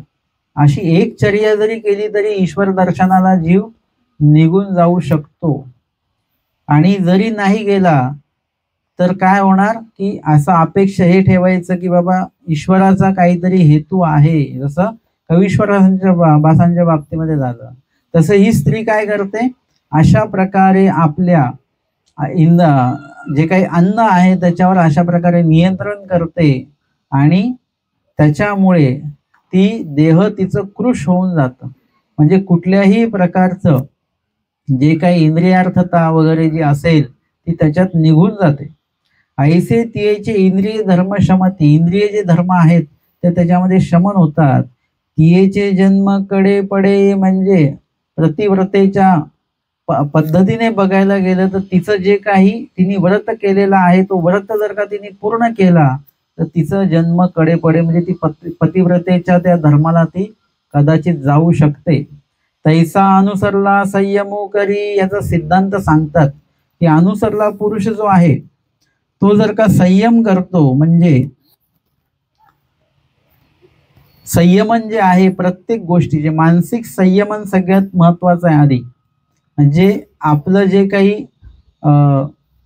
अशी एक चर्या जरी केली तरी ईश्वर दर्शनाला जीव निघून जाऊ शकतो. आणि जरी नाही गेला तर काय होणार की असं अपेक्षा हे ठेवायचं की बाबा ईश्वराचा काहीतरी हेतू आहे, जसं कवीश्वरांच्या बासांच्या बाबतीमध्ये झालं तसं ही स्त्री काय करते, अशा प्रकारे आपल्या जे काही अन्न आहे त्याच्यावर अशा प्रकारे नियंत्रण करते आणि त्याच्यामुळे ती देह तिचं कृश होऊन जातं. म्हणजे कुठल्याही प्रकारचं जे काही इंद्रियार्थता वगैरे जी असेल ती त्याच्यात निघून जाते. ऐसे तियेचे इंद्रिय धर्म शमती, इंद्रिय जे धर्म आहेत ते त्याच्यामध्ये शमन होतात. तियेचे जन्म कडे पडे, म्हणजे प्रतिव्रतेच्या पद्धतीने बघायला गेलं तर तिचं जे काही तिने व्रत केलेलं आहे तो व्रत जर का तिने पूर्ण केला तर तिचं जन्म कडे पडे, म्हणजे ती पतिव्रतेच्या त्या धर्माला ती कदाचित जाऊ शकते. तैसा अनुसरला संयमो करी, याचा सिद्धांत सांगतात की अनुसरला पुरुष जो आहे तो जर का संयम करतो, म्हणजे संयमन जे आहे प्रत्येक गोष्टीचे मानसिक संयमन सगळ्यात महत्वाचं आहे आधी. म्हणजे आपलं जे काही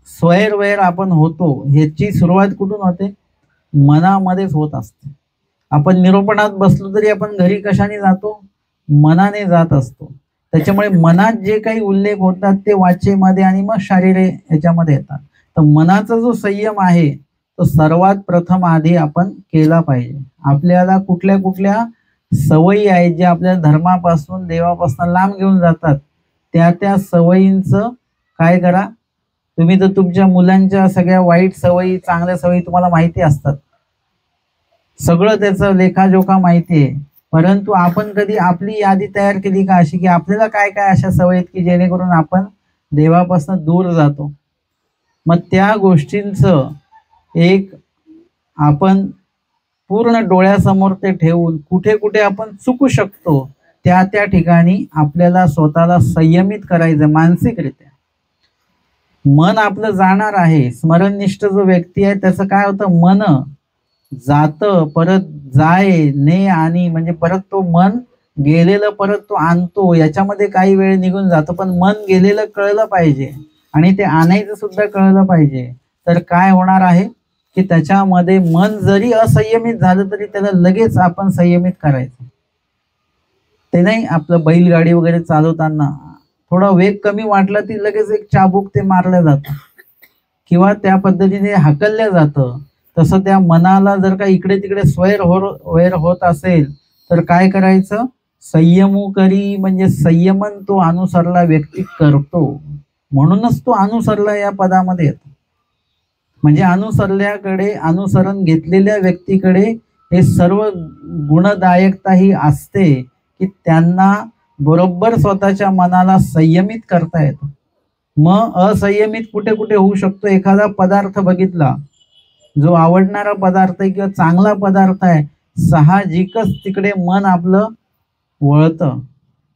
स्वैरवैर आपण होतो ह्याची सुरुवात कुठून होते, मनामध्येच होत असते. आपण निरूपणात बसलो तरी आपण घरी कशाने जातो, मनाने जात असतो. त्याच्यामुळे मनात जे काही उल्लेख होतात ते वाचेमध्ये आणि मग शारीरे ह्याच्यामध्ये येतात. तर मनाचा जो संयम आहे तो सर्वात प्रथम आधी आपण केला पाहिजे. आपल्याला कुठल्या कुठल्या सवयी आहेत ज्या आपल्या धर्मापासून देवापासून लांब घेऊन जातात, त्या सवयींचं काय करा. तुम्ही तर तुमच्या मुलांच्या सगळ्या वाईट सवयी चांगल्या सवयी तुम्हाला माहिती असतात, सगळं त्याचं लेखाजोखा माहिती आहे. परंतु आपण कधी आपली यादी तयार केली का अशी की आपल्याला काय काय अशा सवयी आहेत की जेणेकरून आपण देवापासून दूर जातो. मग त्या गोष्टींचं एक आपण पूर्ण डोळ्यासमोर ते ठेवून कुठे कुठे आपण चुकू शकतो त्या त्या ठिकाणी आपल्याला स्वतःला संयमित करायचं मानसिकरित्या. मन आपलं जाणार आहे. स्मरणनिष्ठ जो व्यक्ती आहे त्याचं काय होतं, मन जातं, परत जाय ने आणि म्हणजे परत तो मन गेलेलं परत तो आणतो, याच्यामध्ये काही वेळ निघून जातो. पण मन गेलेलं कळलं पाहिजे आणि ते आणायचं सुद्धा कळलं पाहिजे. तर काय होणार आहे की त्याच्यामध्ये मन जरी असंयमित झालं तरी त्याला लगेच आपण संयमित करायचं. ते नाही आपलं बैलगाडी वगैरे चालवताना थोडा वेग कमी वाटला ती लगेच एक चाबूक ते मारलं जातं किंवा त्या पद्धतीने हाकलल्या जातं. तसं त्या मनाला जर का इकडे तिकडे वैर होत असेल तर काय करायचं, संयमू करी म्हणजे संयमन तो अनुसरला व्यक्ती करतो. म्हणूनच तो अनुसरला या पदामध्ये येतो. म्हणजे अनुसरल्याकडे, अनुसरण घेतलेल्या व्यक्तीकडे हे सर्व गुणदायकता ही असते की त्यांना बरोबर स्वतःच्या मनाला संयमित करता येतं. मग असंयमित कुठे कुठे होऊ शकतो. एखादा पदार्थ बघितला जो आवडणारा पदार्थ आहे किंवा चांगला पदार्थ आहे, साहजिकच तिकडे मन आपलं वळतं.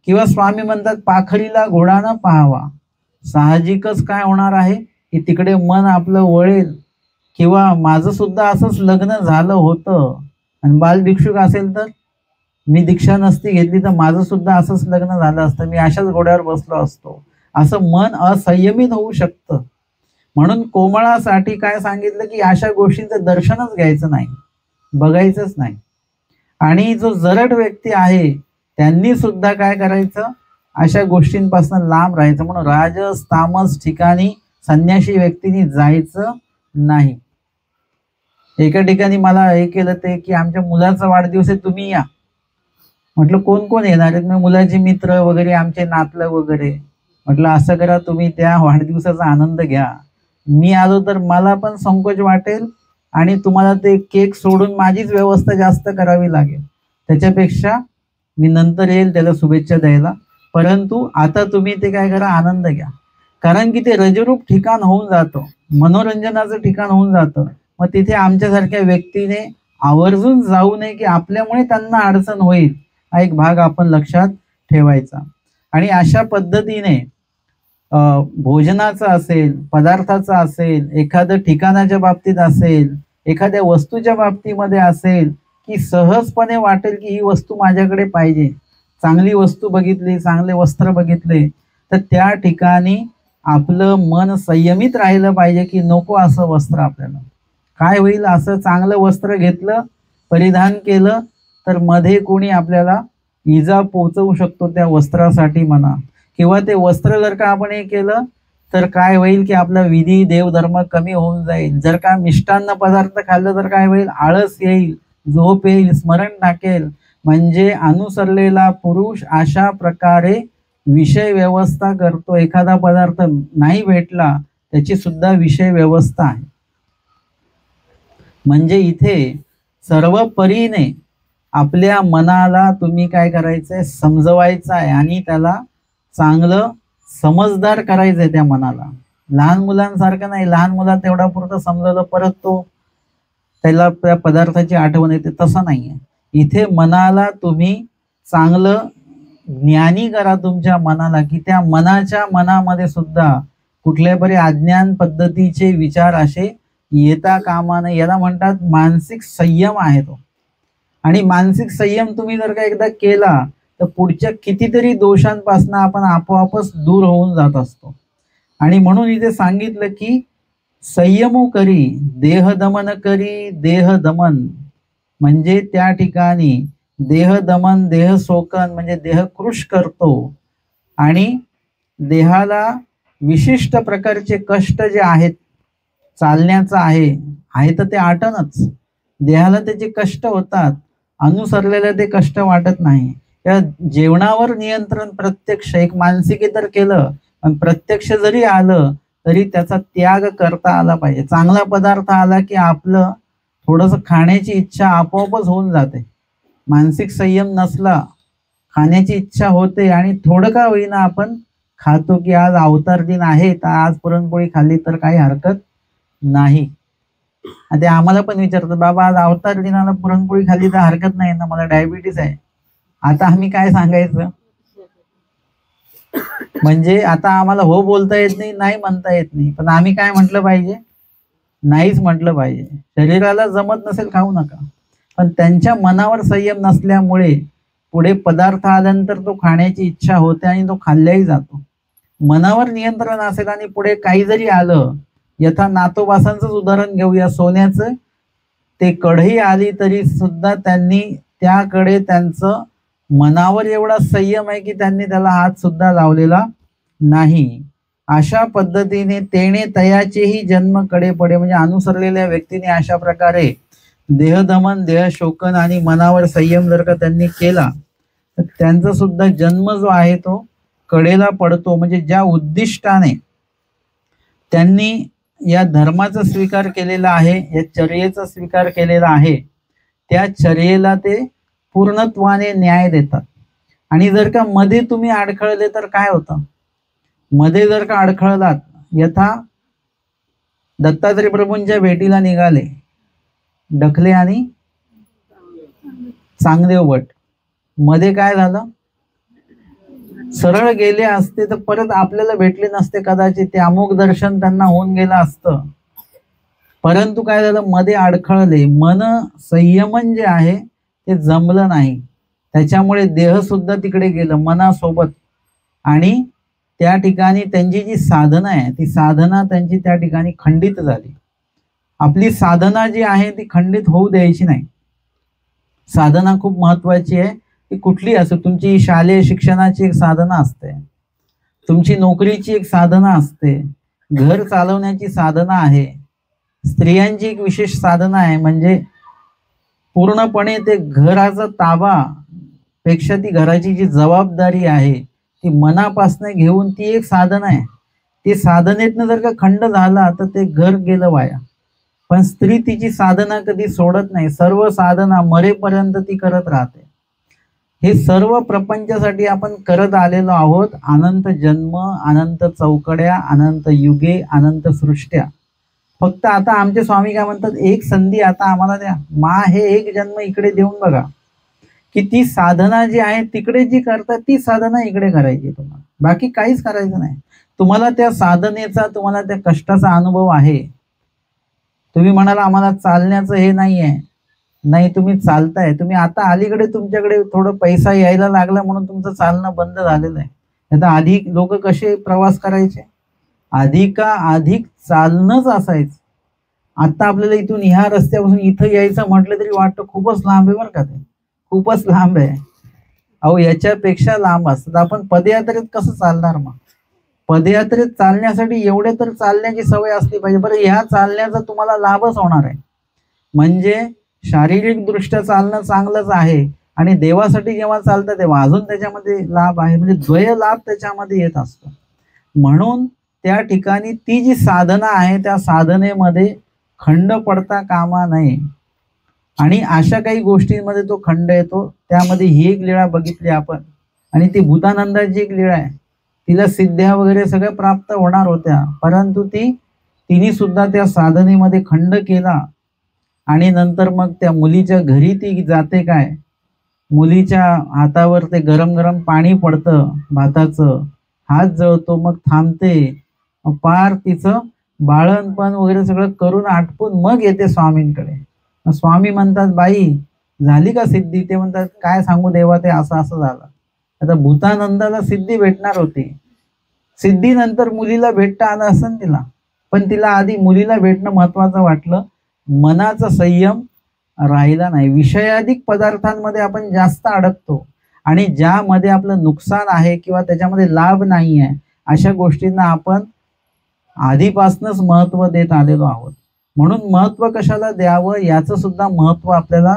किंवा स्वामी म्हणतात पाखरीला घोडा न पाहावा, साहजिकच काय होणार आहे की तिकडे मन आपलं वळेल. किंवा माझं सुद्धा असंच लग्न झालं होतं आणि बालभिक्षुक असेल तर मी दीक्षा नसती घेतली तर माझं सुद्धा असंच लग्न झालं असतं, मी अशाच घोड्यावर बसलो असतो. असं मन असंयमित होऊ शकतं. म्हणून कोमळासाठी काय सांगितलं की अशा गोष्टींचं दर्शनच घ्यायचं नाही, बघायचंच नाही. आणि जो जरड व्यक्ती आहे त्यांनी सुद्धा काय करायचं, अशा गोष्टींपासून लांब राहायचं. म्हणून राजस तामस ठिकाणी संन्यासी व्यक्तींनी जायचं नाही. एका ठिकाणी मला हे केलं ते की आमच्या मुलाचा वाढदिवस आहे, तुम्ही या. म्हटलं कोण कोण येणार आहेत? मग मुलाचे मित्र वगैरे, आमचे नातलं वगैरे. म्हटलं असं करा, तुम्ही त्या वाढदिवसाचा आनंद घ्या. मी आलो तर मला पण संकोच वाटेल आणि तुम्हाला ते केक सोडून माझीच व्यवस्था जास्त करावी लागेल. त्याच्यापेक्षा मी नंतर येईल त्याला शुभेच्छा द्यायला, परंतु आता तुम्ही ते काय करा, आनंद घ्या. कारण की ते रजरूप ठिकाण होऊन जातं, मनोरंजनाचं ठिकाण होऊन जातं. मग तिथे आमच्यासारख्या व्यक्तीने आवर्जून जाऊ नये की आपल्यामुळे त्यांना अडचण होईल, हा एक भाग आपण लक्षात ठेवायचा. आणि अशा पद्धतीने भोजनाचं असेल, पदार्थाचं असेल, एखाद्या ठिकाणाच्या बाबतीत असेल, एखाद्या वस्तूच्या बाबतीमध्ये असेल की सहजपणे वाटेल की ही वस्तू माझ्याकडे पाहिजे. चांगली वस्तू बघितली, चांगले वस्त्र बघितले तर त्या ठिकाणी आपलं मन संयमित राहिलं पाहिजे की नको असं वस्त्र आपल्याला. काय होईल, असं चांगलं वस्त्र घेतलं, परिधान केलं तर मध्ये कोणी आपल्याला इजा पोचवू शकतो त्या वस्त्रासाठी म्हणा. किंवा ते वस्त्र जर का आपण हे केलं तर काय होईल की आपला विधी देवधर्म कमी होऊन जाईल. जर का मिष्टान्न पदार्थ खाल्लं तर काय होईल, आळस येईल, झोप येईल, स्मरण टाकेल. म्हणजे अनुसरलेला पुरुष अशा प्रकारे विषय व्यवस्था करतो. एखादा पदार्थ नाही भेटला त्याची सुद्धा विषय व्यवस्था आहे. म्हणजे इथे सर्व परीने आपल्या मनाला तुम्ही काय करायचंय, समजवायचं आहे आणि त्याला चांगलं समजदार करायचंय त्या मनाला. लहान मुलांसारखं नाही, लहान मुलाला तेवढा पुरतं समजवलं परत तो त्याला त्या पदार्थाची आठवण येते, तसं नाहीये. इथे मनाला तुम्ही चांगलं ज्ञानी करा तुमच्या मनाला, की त्या मनामध्ये सुद्धा कुठल्या बरे अज्ञान पद्धतीचे विचार असे येता कामा नये. याला म्हणतात मानसिक संयम आहे तो. आणि मानसिक संयम तुम्ही जर का एकदा केला तर पुढच्या कितीतरी दोषांपासून आपण आपोआपच दूर होऊन जात असतो. आणि म्हणून इथे सांगितलं की संयमू करी देह दमन करी देह दमन, म्हणजे त्या ठिकाणी देह दमन, देह सोकन म्हणजे देह कृश करतो आणि देहाला विशिष्ट प्रकारचे कष्ट जे आहेत, चालण्याचं आहे तर ते आटणच. देहाला त्याचे कष्ट होतात, अनुसरलेलं ते कष्ट वाटत नाही. त्या जेवणावर नियंत्रण प्रत्यक्ष एक मानसिक तर केलं, पण प्रत्यक्ष जरी आलं तरी त्याचा त्याग करता आला पाहिजे. चांगला पदार्थ आला की आपलं थोडंसं खाण्याची इच्छा आपोआपच होऊन जाते. मानसिक संयम नसला, खाण्याची इच्छा होते आणि थोडं का होईना आपण खातो की आज अवतार दिन आहे तर आज पुरणपोळी खाल्ली तर काही हरकत नाही. आणि ते आम्हाला पण विचारतात, बाबा आज अवतार दिनाला पुरणपोळी खाल्ली तर हरकत नाही ना, मला डायबिटीस आहे. आता आम्ही काय सांगायचं? म्हणजे आता आम्हाला हो बोलता येत नाही, नाही म्हणता येत नाही, पण आम्ही काय म्हटलं पाहिजे? नाहीच म्हटलं पाहिजे. शरीराला जमत नसेल खाऊ नका, पण त्यांच्या मनावर संयम नसल्यामुळे पुढे पदार्थ आल्यानंतर तो खाण्याची इच्छा होते आणि तो खाल्ल्याही जातो. मनावर नियंत्रण असेल आणि पुढे काही जरी आलं, यथा नातोबासांचंच उदाहरण घेऊया, सोन्याचं ते कढई आली तरी सुद्धा त्यांनी त्याकडे त्यांचं मनावर एवढा संयम आहे की त्यांनी त्याला हात सुद्धा लावलेला नाही. अशा पद्धतीने तेणे तयाचेही जन्म कडे पडे, म्हणजे अनुसरलेल्या व्यक्तीने अशा प्रकारे देहदमन, देह शोकन आणि मनावर संयम जर का त्यांनी केला तर त्यांचा सुद्धा जन्म जो आहे तो कडेला पडतो. म्हणजे ज्या उद्दिष्टाने त्यांनी या धर्माचा स्वीकार केलेला आहे, या चर्येचा स्वीकार केलेला आहे, त्या चर्येला ते पूर्णत्वाने न्याय देतात. आणि जर का मध्ये तुम्ही अडखळले तर काय होतं? मध्ये जर का अडखळलात, यथा दत्तात्रय प्रभूंच्या भेटीला निघाले डखले आणि चांगदेव भट, मध्ये काय झालं? सरळ गेले असते तर परत आपल्याला भेटले नसते कदाचित, ते अमुक दर्शन त्यांना होऊन गेलं असतं. परंतु काय झालं? मध्ये अडखळले, मन संयमन जे आहे ते जमलं नाही, त्याच्यामुळे देह सुद्धा तिकडे गेलं मनासोबत. आणि त्या ठिकाणी त्यांची जी साधना आहे ती साधना त्यांची त्या ठिकाणी खंडित झाली. आपली साधना जी आहे ती खंडित होऊ द्यायची नाही. साधना खूप महत्वाची आहे, ती कुठली असो. तुमची शालेय शिक्षणाची एक साधना असते, तुमची नोकरीची एक साधना असते, घर चालवण्याची साधना आहे, स्त्रियांची एक विशेष साधना आहे, म्हणजे पूर्णपणे ते घराचा ताबा पेक्षा ती घराची जी जबाबदारी आहे ती मनापासून घेऊन ती एक साधना आहे. ती साधनेतनं जर का खंड झाला तर ते घर गेलं वाया. पण स्त्री तिची साधना कधी सोडत नाही, सर्व साधना मरेपर्यंत ती करत राहते. हे सर्व प्रपंचासाठी आपण करत आलेलो आहोत. अनंत जन्म, अनंत चौकड्या, अनंत युगे, अनंत सृष्ट्या. फक्त आता आमचे स्वामी काय म्हणतात, एक संधी आता आम्हाला द्या, हे एक जन्म इकडे देऊन बघा की ती साधना जी आहे तिकडे जी करतात ती साधना इकडे करायची तुम्हाला, बाकी काहीच करायचं नाही. तुम्हाला त्या साधनेचा, तुम्हाला त्या कष्टाचा अनुभव आहे. तुम्ही म्हणाला आम्हाला चालण्याचं हे नाही आहे, नाही, तुम्ही चालताय. तुम्ही आता अलीकडे तुमच्याकडे थोडं पैसा यायला लागला म्हणून तुमचं चालणं बंद झालेलं आहे. आता आधी लोक कसे प्रवास करायचे? अधिक चालणंच असायचं. आता आपल्याला इथून ह्या रस्त्यापासून इथं यायचं म्हटलं तरी वाटतं खूपच लांब आहे बरं का, ते खूपच लांब आहे. अहो याच्यापेक्षा लांब असतात. आपण पदयात्रेत कसं चालणार? मग पदयात्रेत चालण्यासाठी एवढे तर चालण्याची सवय असली पाहिजे. बरं, ह्या चालण्याचा तुम्हाला लाभच होणार आहे. म्हणजे शारीरिक दृष्ट्या चालणं चांगलंच आहे आणि देवासाठी जेव्हा चालतं तेव्हा अजून त्याच्यामध्ये लाभ आहे, म्हणजे द्वय लाभ त्याच्यामध्ये येत असतो. म्हणून त्या ठिकाणी ती जी साधना आहे त्या साधनेमध्ये खंड पडता कामा नये. आणि अशा काही गोष्टींमध्ये तो खंड येतो. त्यामध्ये ही एक लीळा बघितली आपण, आणि ती भूतानंदाची एक लीळा आहे. तिला सिद्ध्या वगैरे सगळ्या प्राप्त होणार होत्या, परंतु तिने सुद्धा त्या साधनेमध्ये खंड केला. आणि नंतर मग त्या मुलीच्या घरी ती जाते. काय, मुलीच्या हातावर ते गरम गरम पाणी पडतं भाताचं, हात जळतो, मग थांबते, पार तिचं बाळणपण वगैरे सगळं करून आटपून मग येते स्वामींकडे. स्वामी म्हणतात, बाई झाली का सिद्धी? ते म्हणतात, काय सांगू देवा, ते असं असं झालं. आता भूतानंदाला सिद्धी भेटणार होती, सिद्धीनंतर मुलीला भेटता आलं असं तिला, पण तिला आधी मुलीला भेटणं महत्वाचं वाटलं. मनाचा संयम राहिला नाही. विषयाधिक पदार्थांमध्ये आपण जास्त अडकतो आणि ज्यामध्ये आपलं नुकसान आहे किंवा त्याच्यामध्ये लाभ नाही आहे अशा गोष्टींना आपण आधीपासूनच महत्व देत आलेलो आहोत. म्हणून महत्व कशाला द्यावं याचं सुद्धा महत्व आपल्याला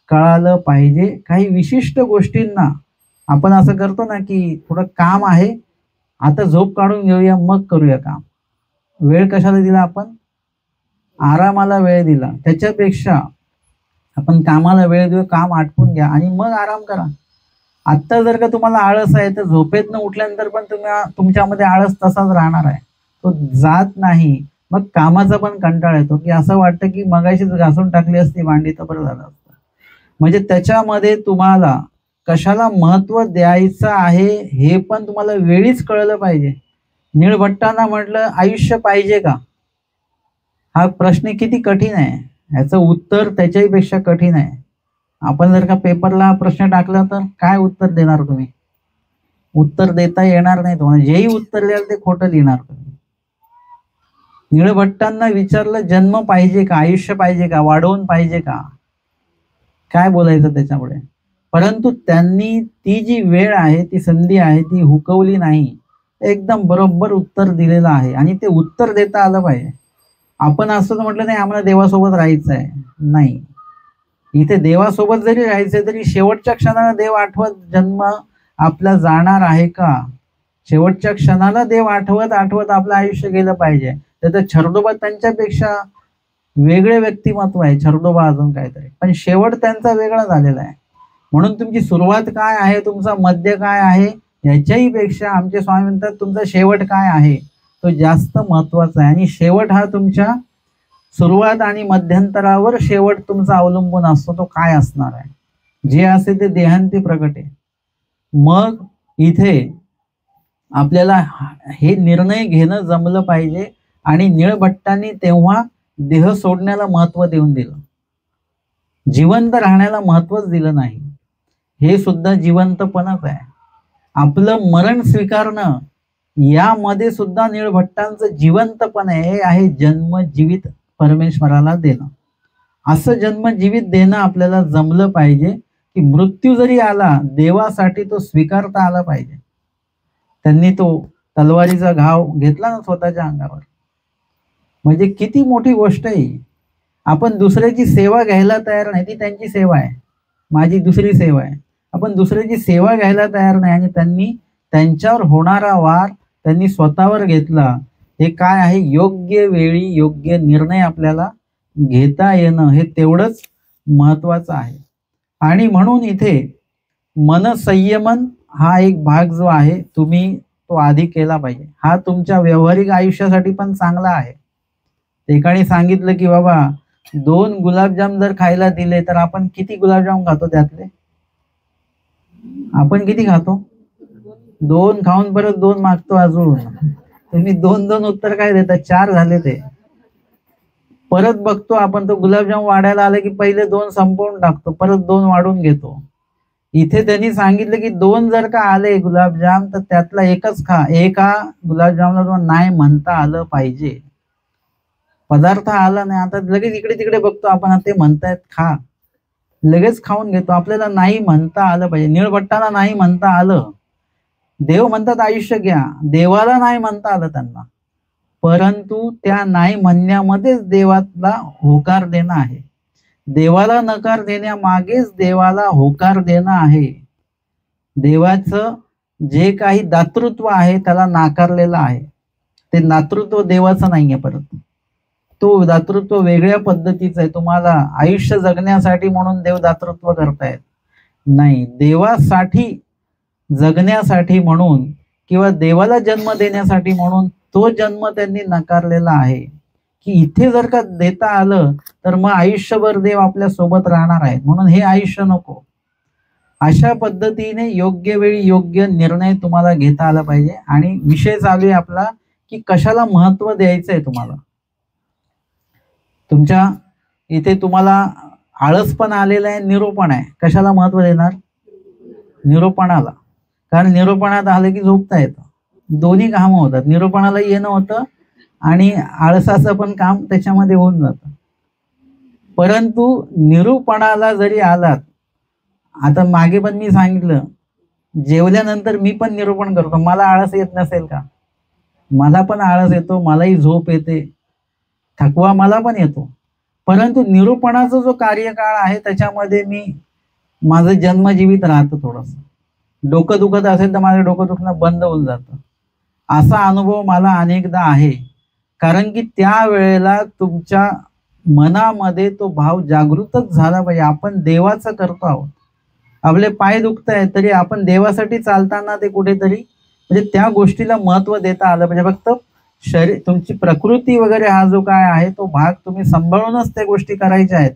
कळालं पाहिजे. काही विशिष्ट गोष्टींना आपण असं करतो ना की थोडं काम आहे, आता झोप काढून घेऊया मग करूया काम. वेळ कशाला दिला आपण? आरामाला वेळ दिला. त्याच्यापेक्षा आपण कामाला वेळ देऊ, काम आटपून घ्या आणि मग आराम करा. आत्ता जर का तुम्हाला आळस आहे तर झोपेतनं उठल्यानंतर पण तुमच्यामध्ये आळस तसाच राहणार आहे, तो जात नाही. मग कामाचा पण कंटाळा येतो, की असं वाटतं की मगाशीच घासून टाकली असती भांडी तर बरं झालं असतं. म्हणजे त्याच्यामध्ये तुम्हाला कशाला महत्व द्यायचं आहे हे पण तुम्हाला वेळीच कळलं पाहिजे. नीळभट्टांना म्हटलं आयुष्य पाहिजे का? हा प्रश्न किती कठीण आहे, ह्याचं उत्तर त्याच्याही पेक्षा कठीण आहे. आपण जर का पेपरला हा प्रश्न टाकला तर काय उत्तर देणार तुम्ही? उत्तर देता येणार नाही तुम्हाला. जेही उत्तर द्याल ते खोटं लिहिणार तुम्ही. नीळभट्टांना विचारलं जन्म पाहिजे का, आयुष्य पाहिजे का, वाढवून पाहिजे का, काय बोलायचं त्याच्यामुळे. परंतु त्यांनी ती जी वेळ आहे, ती संधी आहे, ती हुकवली नाही. एकदम बरोबर उत्तर दिलेलं आहे आणि ते उत्तर देता आलं पाहिजे. आपण असं म्हटलं नाही आम्हाला देवासोबत राहायचं आहे, नाही. इथे देवासोबत जरी राहायचंय तरी शेवटच्या क्षणाला देव आठवत जन्म आपला जाणार आहे का? शेवटच्या क्षणाला देव आठवत आठवत आपलं आयुष्य गेलं पाहिजे. तर छरदोबा त्यांच्यापेक्षा वेगळे व्यक्तिमत्व आहे, छरदोबा अजून काहीतरी, पण शेवट त्यांचा वेगळा झालेला आहे. म्हणून तुमची सुरुवात काय आहे, तुमचा मध्य काय आहे, याच्याही पेक्षा आमचे स्वामी म्हणतात तुमचा शेवट काय आहे तो जास्त महत्वाचा आहे. आणि शेवट हा तुमच्या सुरुवात आणि मध्यंतरावर शेवट तुमचा अवलंबून असतो. तो काय असणार आहे, जे असे ते देहांती प्रकट आहे. मग इथे आपल्याला हे निर्णय घेणं जमलं पाहिजे. आणि नीळभट्टांनी तेव्हा देह सोडण्याला महत्व देऊन दिलं, जिवंत राहण्याला महत्वच दिलं नाही. हे सुद्धा जिवंतपणच आहे. आपलं मरण स्वीकारणं यामध्ये सुद्धा नीळभट्टांचं जिवंतपण आहे. हे आहे जन्मजीवित परमेश्वराला देणं. असं जन्मजीवित देणं आपल्याला जमलं पाहिजे की मृत्यू जरी आला देवासाठी तो स्वीकारता आला पाहिजे. त्यांनी तो तलवारीचा घाव घेतला ना स्वतःच्या अंगावर, म्हणजे किती मोठी गोष्ट आहे. आपण दुसऱ्याची सेवा घ्यायला तयार नाही, ती त्यांची सेवा आहे, माझी दुसरी सेवा आहे. आपण दुसऱ्याची सेवा घ्यायला तयार नाही आणि त्यांनी त्यांच्यावर होणारा वार त्यांनी स्वतःवर घेतला. हे काय आहे, योग्य वेळी योग्य निर्णय आपल्याला घेता येणं हे तेवढंच महत्वाचं आहे. आणि म्हणून इथे मनसंयमन हा एक भाग जो आहे तुम्ही तो आधी केला पाहिजे. हा तुमच्या व्यावहारिक आयुष्यासाठी पण चांगला आहे. एकाने सांगितलं की बाबा 2 गुलाबजाम जर खायला दिले तर आपण किती गुलाबजाम खातो, त्यातले आपण किती खातो? 2 खाऊन परत 2 मागतो अजून. तुम्ही 2 उत्तर काय देता, 4 झाले ते. परत बघतो आपण तो गुलाबजाम वाढायला आला की पहिले 2 संपवून टाकतो, परत 2 वाढून घेतो. इथे त्यांनी सांगितलं की 2 जर का आले गुलाबजाम तर त्यातला एकच खा. एका गुलाबजामला तुम्हाला नाही म्हणता आलं पाहिजे. पदार्थ आला नाही, आता लगेच इकडे तिकडे बघतो आपण, ते म्हणतायत खा, लगेच खाऊन घेतो. आपल्याला नाही म्हणता आलं पाहिजे. नीळभट्टाला नाही म्हणता आलं. देव म्हणतात आयुष्य घ्या, देवाला नाही म्हणता आलं त्यांना, परंतु त्या नाही म्हणण्यामध्येच देवाला होकार देणं आहे. देवाला नकार देण्यामागेच देवाला होकार देणं आहे. देवाचं जे काही दातृत्व आहे त्याला नाकारलेलं आहे. ते दातृत्व देवाचं नाहीये, परत तो दातृत्व वेगळ्या पद्धतीचं आहे. तुम्हाला आयुष्य जगण्यासाठी म्हणून देव दातृत्व करतायत नाही, देवासाठी जगण्यासाठी म्हणून किंवा देवाला जन्म देण्यासाठी म्हणून तो जन्म त्यांनी नकारलेला आहे. की इथे जर का देता आलं तर मग आयुष्यभर देव आपल्या सोबत राहणार आहेत, म्हणून हे आयुष्य नको. अशा पद्धतीने योग्य वेळी योग्य निर्णय तुम्हाला घेता आला पाहिजे. आणि विषय चालू आहे आपला की कशाला महत्व द्यायचंय तुम्हाला. तुमच्या इथे तुम्हाला आळस पण आलेला आहे, निरोपण आहे. कशाला महत्व देणार? निरोपणाला. कारण निरोपणात आलं की झोपता येतं, दोन्ही कामं होतात. निरोपणाला येणं होतं आणि आळसाचं पण काम त्याच्यामध्ये होऊन जातं. परंतु निरूपणाला जरी आलात, आता मागे पण मी सांगितलं जेवल्यानंतर मी पण निरूपण करतो. मला आळस येत नसेल का? मला पण आळस येतो, मलाही झोप येते, थकवा मला पण येतो. परंतु निरूपणाचा जो कार्यकाळ आहे त्याच्यामध्ये मी माझं जन्मजीवित राहतं. थोडंसं डोकं दुखत असेल तर माझं डोकं दुखणं बंद होऊन जातं. असा अनुभव मला अनेकदा आहे. कारण की त्या वेळेला तुमच्या मनामध्ये तो भाव जागृतच झाला पाहिजे. आपण देवाचं करतो आहोत. आपले पाय दुखत आहेत तरी आपण देवासाठी चालताना ते कुठेतरी म्हणजे त्या गोष्टीला महत्व देता आलं पाहिजे. फक्त शरीर, तुमची प्रकृती वगैरे हा जो काय आहे तो भाग तुम्ही सांभाळूनच त्या गोष्टी करायच्या आहेत.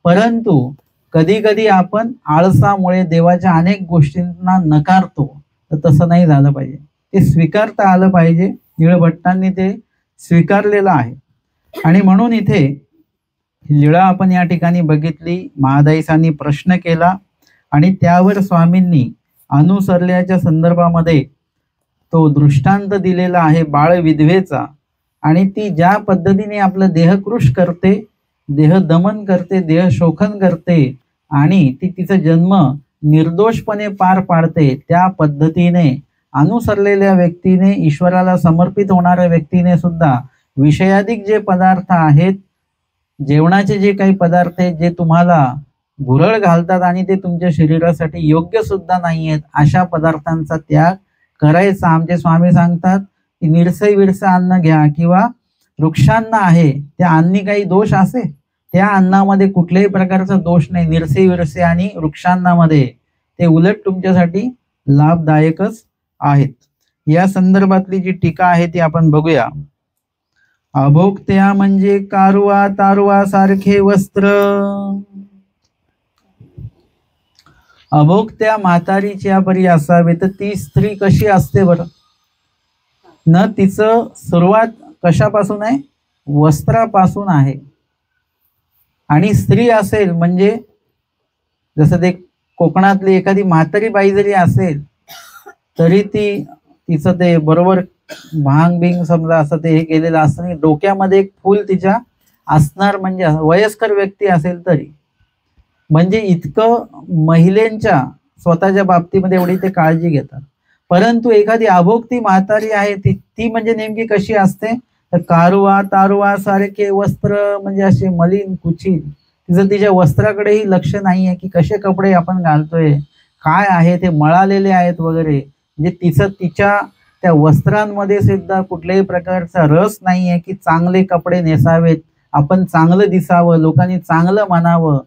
परंतु कधी कधी आपण आळसामुळे देवाच्या अनेक गोष्टींना नकारतो, तर तसं नाही झालं पाहिजे. ते स्वीकारता आलं पाहिजे. नीळभट्टांनी ते स्वीकारलेलं आहे. आणि म्हणून इथे लीळा आपण या ठिकाणी बघितली. महादाईसांनी प्रश्न केला आणि त्यावर स्वामींनी अनुसरल्याच्या संदर्भामध्ये तो दृष्टांत दिलेला आहे बाळ विधवेचा. आणि ती ज्या पद्धतीने आपलं देहकृश करते, देह दमन करते, देह शोषण करते आणि ती तिचा जन्म निर्दोषपणे पार पाडते, त्या पद्धतीने अनुसरलेल्या व्यक्तीने, ईश्वराला समर्पित होणाऱ्या व्यक्तीने सुद्धा विषयाधिक जे पदार्थ आहेत, जेवणाचे जे काही पदार्थ आहेत जे तुम्हाला भुरळ घालतात आणि ते तुमच्या शरीरासाठी योग्य सुद्धा नाही आहेत, अशा पदार्थांचा त्याग करायचा. आमचे स्वामी सांगतात की निरसे विरसे अन्न घ्या, किंवा वृक्षांना आहे त्या अन्नी काही दोष असे, त्या अन्नामध्ये कुठल्याही प्रकारचा दोष नाही. निरसे विरसे आणि वृक्षांनामध्ये ते उलट तुमच्यासाठी लाभदायकच आहेत. या संदर्भातली जी टीका आहे ती आपण बघूया. अभोक्त्या म्हणजे कारुआ तारुआ सारखे वस्त्र. अभोक्त्या म्हातारीची परी असावे, तर ती स्त्री कशी असते बरं? न तिचं सुरुवात कशापासून आहे? वस्त्रापासून आहे. आणि स्त्री असेल म्हणजे जसं ते कोकणातली एखादी म्हातारी बाई जरी असेल तरी तिचं ते बरोबर भांग बिंग समजा असं ते हे केलेलं असतं नाही, डोक्यामध्ये एक फूल तिच्या असणार, म्हणजे वयस्कर व्यक्ती असेल तरी. म्हणजे इतकं महिलेंच्या स्वतःच्या बाबतीमध्ये एवढी ते काळजी घेतात. परंतु एखादी अभोक्ती म्हातारी आहे ती म्हणजे नेमकी कशी असते? तर कारुआ तारुआ सारखे वस्त्र, म्हणजे असे मलिन कुचित. तिचं तिच्या वस्त्राकडेही लक्ष नाही आहे की कसे कपडे आपण घालतोय, काय आहे ते मळालेले आहेत वगैरे. म्हणजे तिच्या त्या वस्त्रांमध्ये सुद्धा कुठल्याही प्रकारचा रस नाही आहे की चांगले कपडे नेसावेत, आपण चांगलं दिसावं, लोकांनी चांगलं म्हणावं,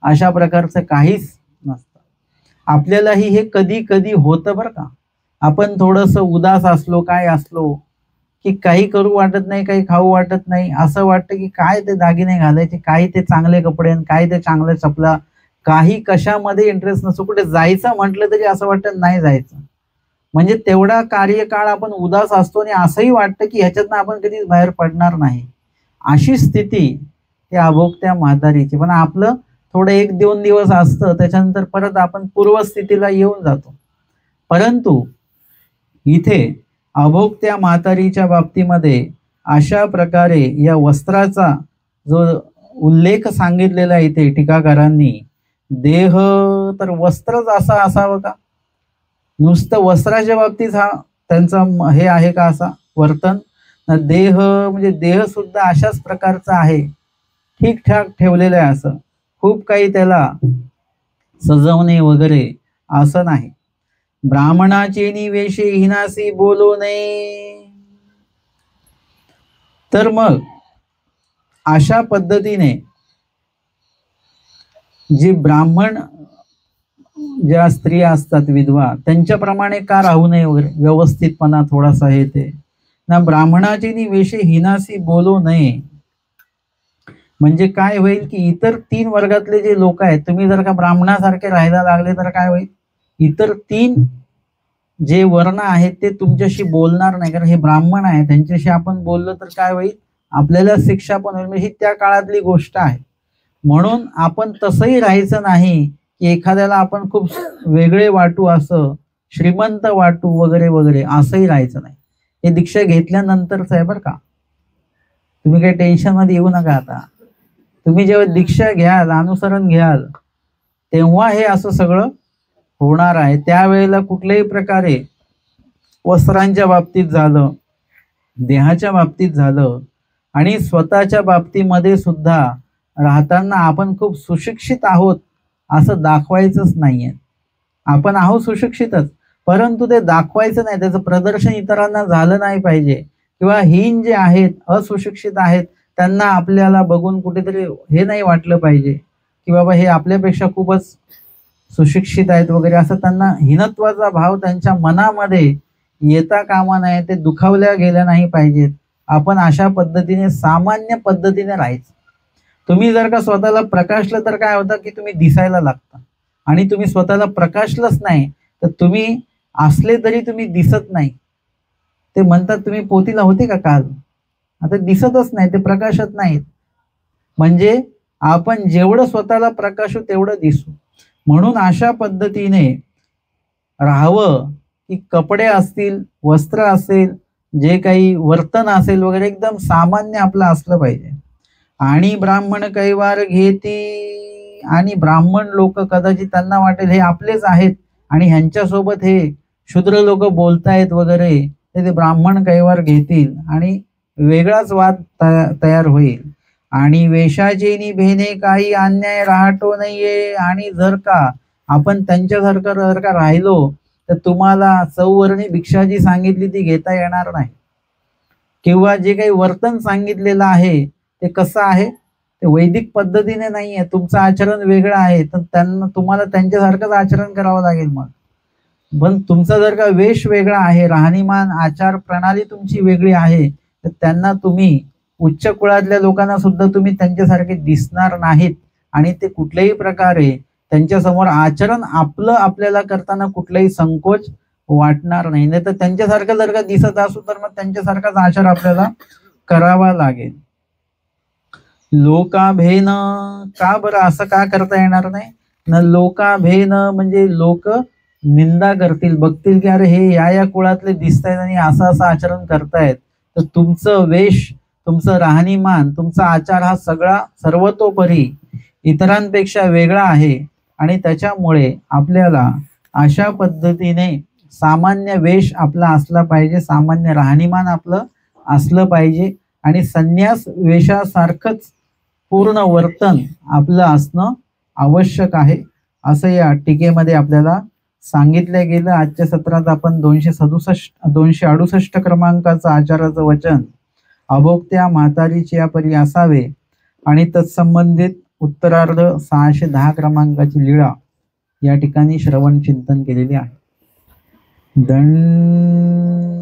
अशा प्रकारचं काहीच नसतं. आपल्यालाही हे कधी कधी होतं बरं का. आपण थोडंसं उदास असलो, काय असलो की काही करू वाटत नाही, काही खाऊ वाटत नाही, असं वाटतं की काय ते दागिने घालायचे, काही ते चांगले कपडे, काय ते चांगले चपला, काही कशामध्ये इंटरेस्ट नसतो. कुठे जायचं म्हटलं तरी असं वाटतं नाही जायचं. म्हणजे तेवढा कार्यकाळ आपण उदास असतो आणि असंही वाटतं की ह्याच्यातनं आपण कधीच बाहेर पडणार नाही, अशी स्थिती त्या अभोक्त्या म्हातारीची. पण आपलं थोडं 1-2 दिवस असतं, त्याच्यानंतर परत आपण पूर्वस्थितीला येऊन जातो. परंतु इथे अभोक्त्या म्हातारीच्या बाबतीमध्ये अशा प्रकारे या वस्त्राचा जो उल्लेख सांगितलेला आहे इथे टीकाकारांनी, देह तर वस्त्रच असा असावं का? नुसतं वस्त्राच्या बाबतीत हा त्यांचा हे आहे का असा वर्तन? देह म्हणजे देह सुद्धा अशाच प्रकारचा आहे, ठीकठाक ठेवलेलं आहे, असं खूप काही त्याला सजवणे वगैरे असं नाही. ब्राह्मणाचे निवेशे हिनासी बोलू नये. तर मग अशा पद्धतीने जे ब्राह्मण ज्या स्त्रिया असतात विधवा, त्यांच्याप्रमाणे का राहू नये वगैरे, व्यवस्थितपणा थोडासा हे ते ना. ब्राह्मणाचे निवेशे हिनासी बोलू नये म्हणजे काय होईल की इतर 3 वर्गातले जे लोक आहेत, तुम्ही जर का ब्राह्मणासारखे राहायला लागले तर काय होईल? इतर 3 जे वर्ण आहेत ते तुमच्याशी बोलणार नाही, कारण हे ब्राह्मण आहे, त्यांच्याशी आपण बोललो तर काय होईल? आपल्याला शिक्षा पण होईल. ही त्या काळातली गोष्ट आहे. म्हणून आपण तसंही राहायचं नाही की एखाद्याला आपण खूप वेगळे वाटू, असं श्रीमंत वाटू वगैरे वगैरे, असंही राहायचं नाही. हे दीक्षा घेतल्यानंतरच आहे बरं का. तुम्ही काही टेन्शन मध्ये येऊ नका. आता तुम्ही जेव्हा दीक्षा घ्याल, अनुसरण घ्याल, तेव्हा हे असं सगळं होणार आहे. त्यावेळेला कुठल्याही प्रकारे वस्त्रांच्या बाबतीत झालं, देहाच्या बाबतीत झालं आणि स्वतःच्या बाबतीमध्ये सुद्धा राहताना आपण खूप सुशिक्षित आहोत असं दाखवायचंच नाहीये. आपण आहोत सुशिक्षितच, परंतु ते दाखवायचं नाही, त्याचं प्रदर्शन इतरांना झालं नाही पाहिजे. किंवा हीन जे आहेत, असुशिक्षित आहेत, त्यांना आपल्याला बघून कुठेतरी हे नाही वाटलं पाहिजे की बाबा हे आपल्यापेक्षा खूपच सुशिक्षित आहेत वगैरे, असं त्यांना हीनत्वाचा भाव त्यांच्या मनामध्ये येता कामा नये, ते दुखावल्या गेल्या नाही पाहिजेत. आपण अशा पद्धतीने सामान्य पद्धतीने राहायचं. तुम्ही जर का स्वतःला प्रकाशलं तर काय होतं की तुम्ही दिसायला लागता, आणि तुम्ही स्वतःला प्रकाशलंच नाही तर तुम्ही असले तरी तुम्ही दिसत नाही. ते म्हणतात तुम्ही पोतीला होते का काल, आता दिसतच नाही, ते प्रकाशत नाहीत. म्हणजे आपण जेवढं स्वतःला प्रकाशू तेवढं दिसू. म्हणून अशा पद्धतीने राहावं की कपडे असतील, वस्त्र असेल, जे काही वर्तन असेल वगैरे एकदम सामान्य आपलं असलं पाहिजे. आणि ब्राह्मण कैवार घेती, आणि ब्राह्मण लोक कदाचित त्यांना वाटेल हे आपलेच आहेत आणि ह्यांच्यासोबत हे शूद्र लोक बोलतायत वगैरे, ते ब्राह्मण कैवार घेतील आणि वेगळाच वाद तयार होईल. आणि वेशाचेनी भेने काही अन्याय राहतो नाहीये. आणि जर का आपण त्यांच्यासारखं जर का राहिलो तर तुम्हाला चौवर्णी भिक्षा जी सांगितली ती घेता येणार नाही, किंवा जे काही वर्तन सांगितलेलं आहे ते कसं आहे, ते वैदिक पद्धतीने नाही आहे, तुमचं आचरण वेगळं आहे, तर त्यांना तुम्हाला त्यांच्यासारखंच आचरण करावं लागेल. मग पण तुमचा जर का वेश वेगळा आहे, राहणीमान आचार प्रणाली तुमची वेगळी आहे, तर त्यांना तुम्ही उच्च कुळातल्या लोकांना सुद्धा तुम्ही त्यांच्यासारखे दिसणार नाहीत. आणि ते कुठल्याही प्रकारे त्यांच्यासमोर आचरण आपलं आपल्याला करताना कुठलाही संकोच वाटणार नाही. नाही तर त्यांच्यासारखं जर का दिसत असू तर मग त्यांच्यासारखाच आचार आपल्याला करावा लागेल. लोकाभेन, का बरं असं का करता येणार नाही ना? लोकाभेन म्हणजे लोक निंदा करतील, बघतील की अरे हे या कुळातले दिसतायत आणि असं असं आचरण करतायत, तर तुमचं वेश, तुमचं राहणीमान, तुमचा आचार हा सगळा सर्वतोपरी इतरांपेक्षा वेगळा आहे. आणि त्याच्यामुळे आपल्याला अशा पद्धतीने सामान्य वेश आपला असला पाहिजे, सामान्य राहणीमान आपलं असलं पाहिजे, आणि संन्यास वेशासारखंच पूर्ण वर्तन आपलं असणं आवश्यक आहे, असं या टीकेमध्ये आपल्याला सांगितलं गेलं. आजच्या सत्रात आपण 268 क्रमांकाचं आचाराचं वचन अभोक्त्या म्हातारीची या परी असावे आणि तत्संबंधित उत्तरार्ध 610 क्रमांकाची लीळा या ठिकाणी श्रवण चिंतन केलेली आहे. दंड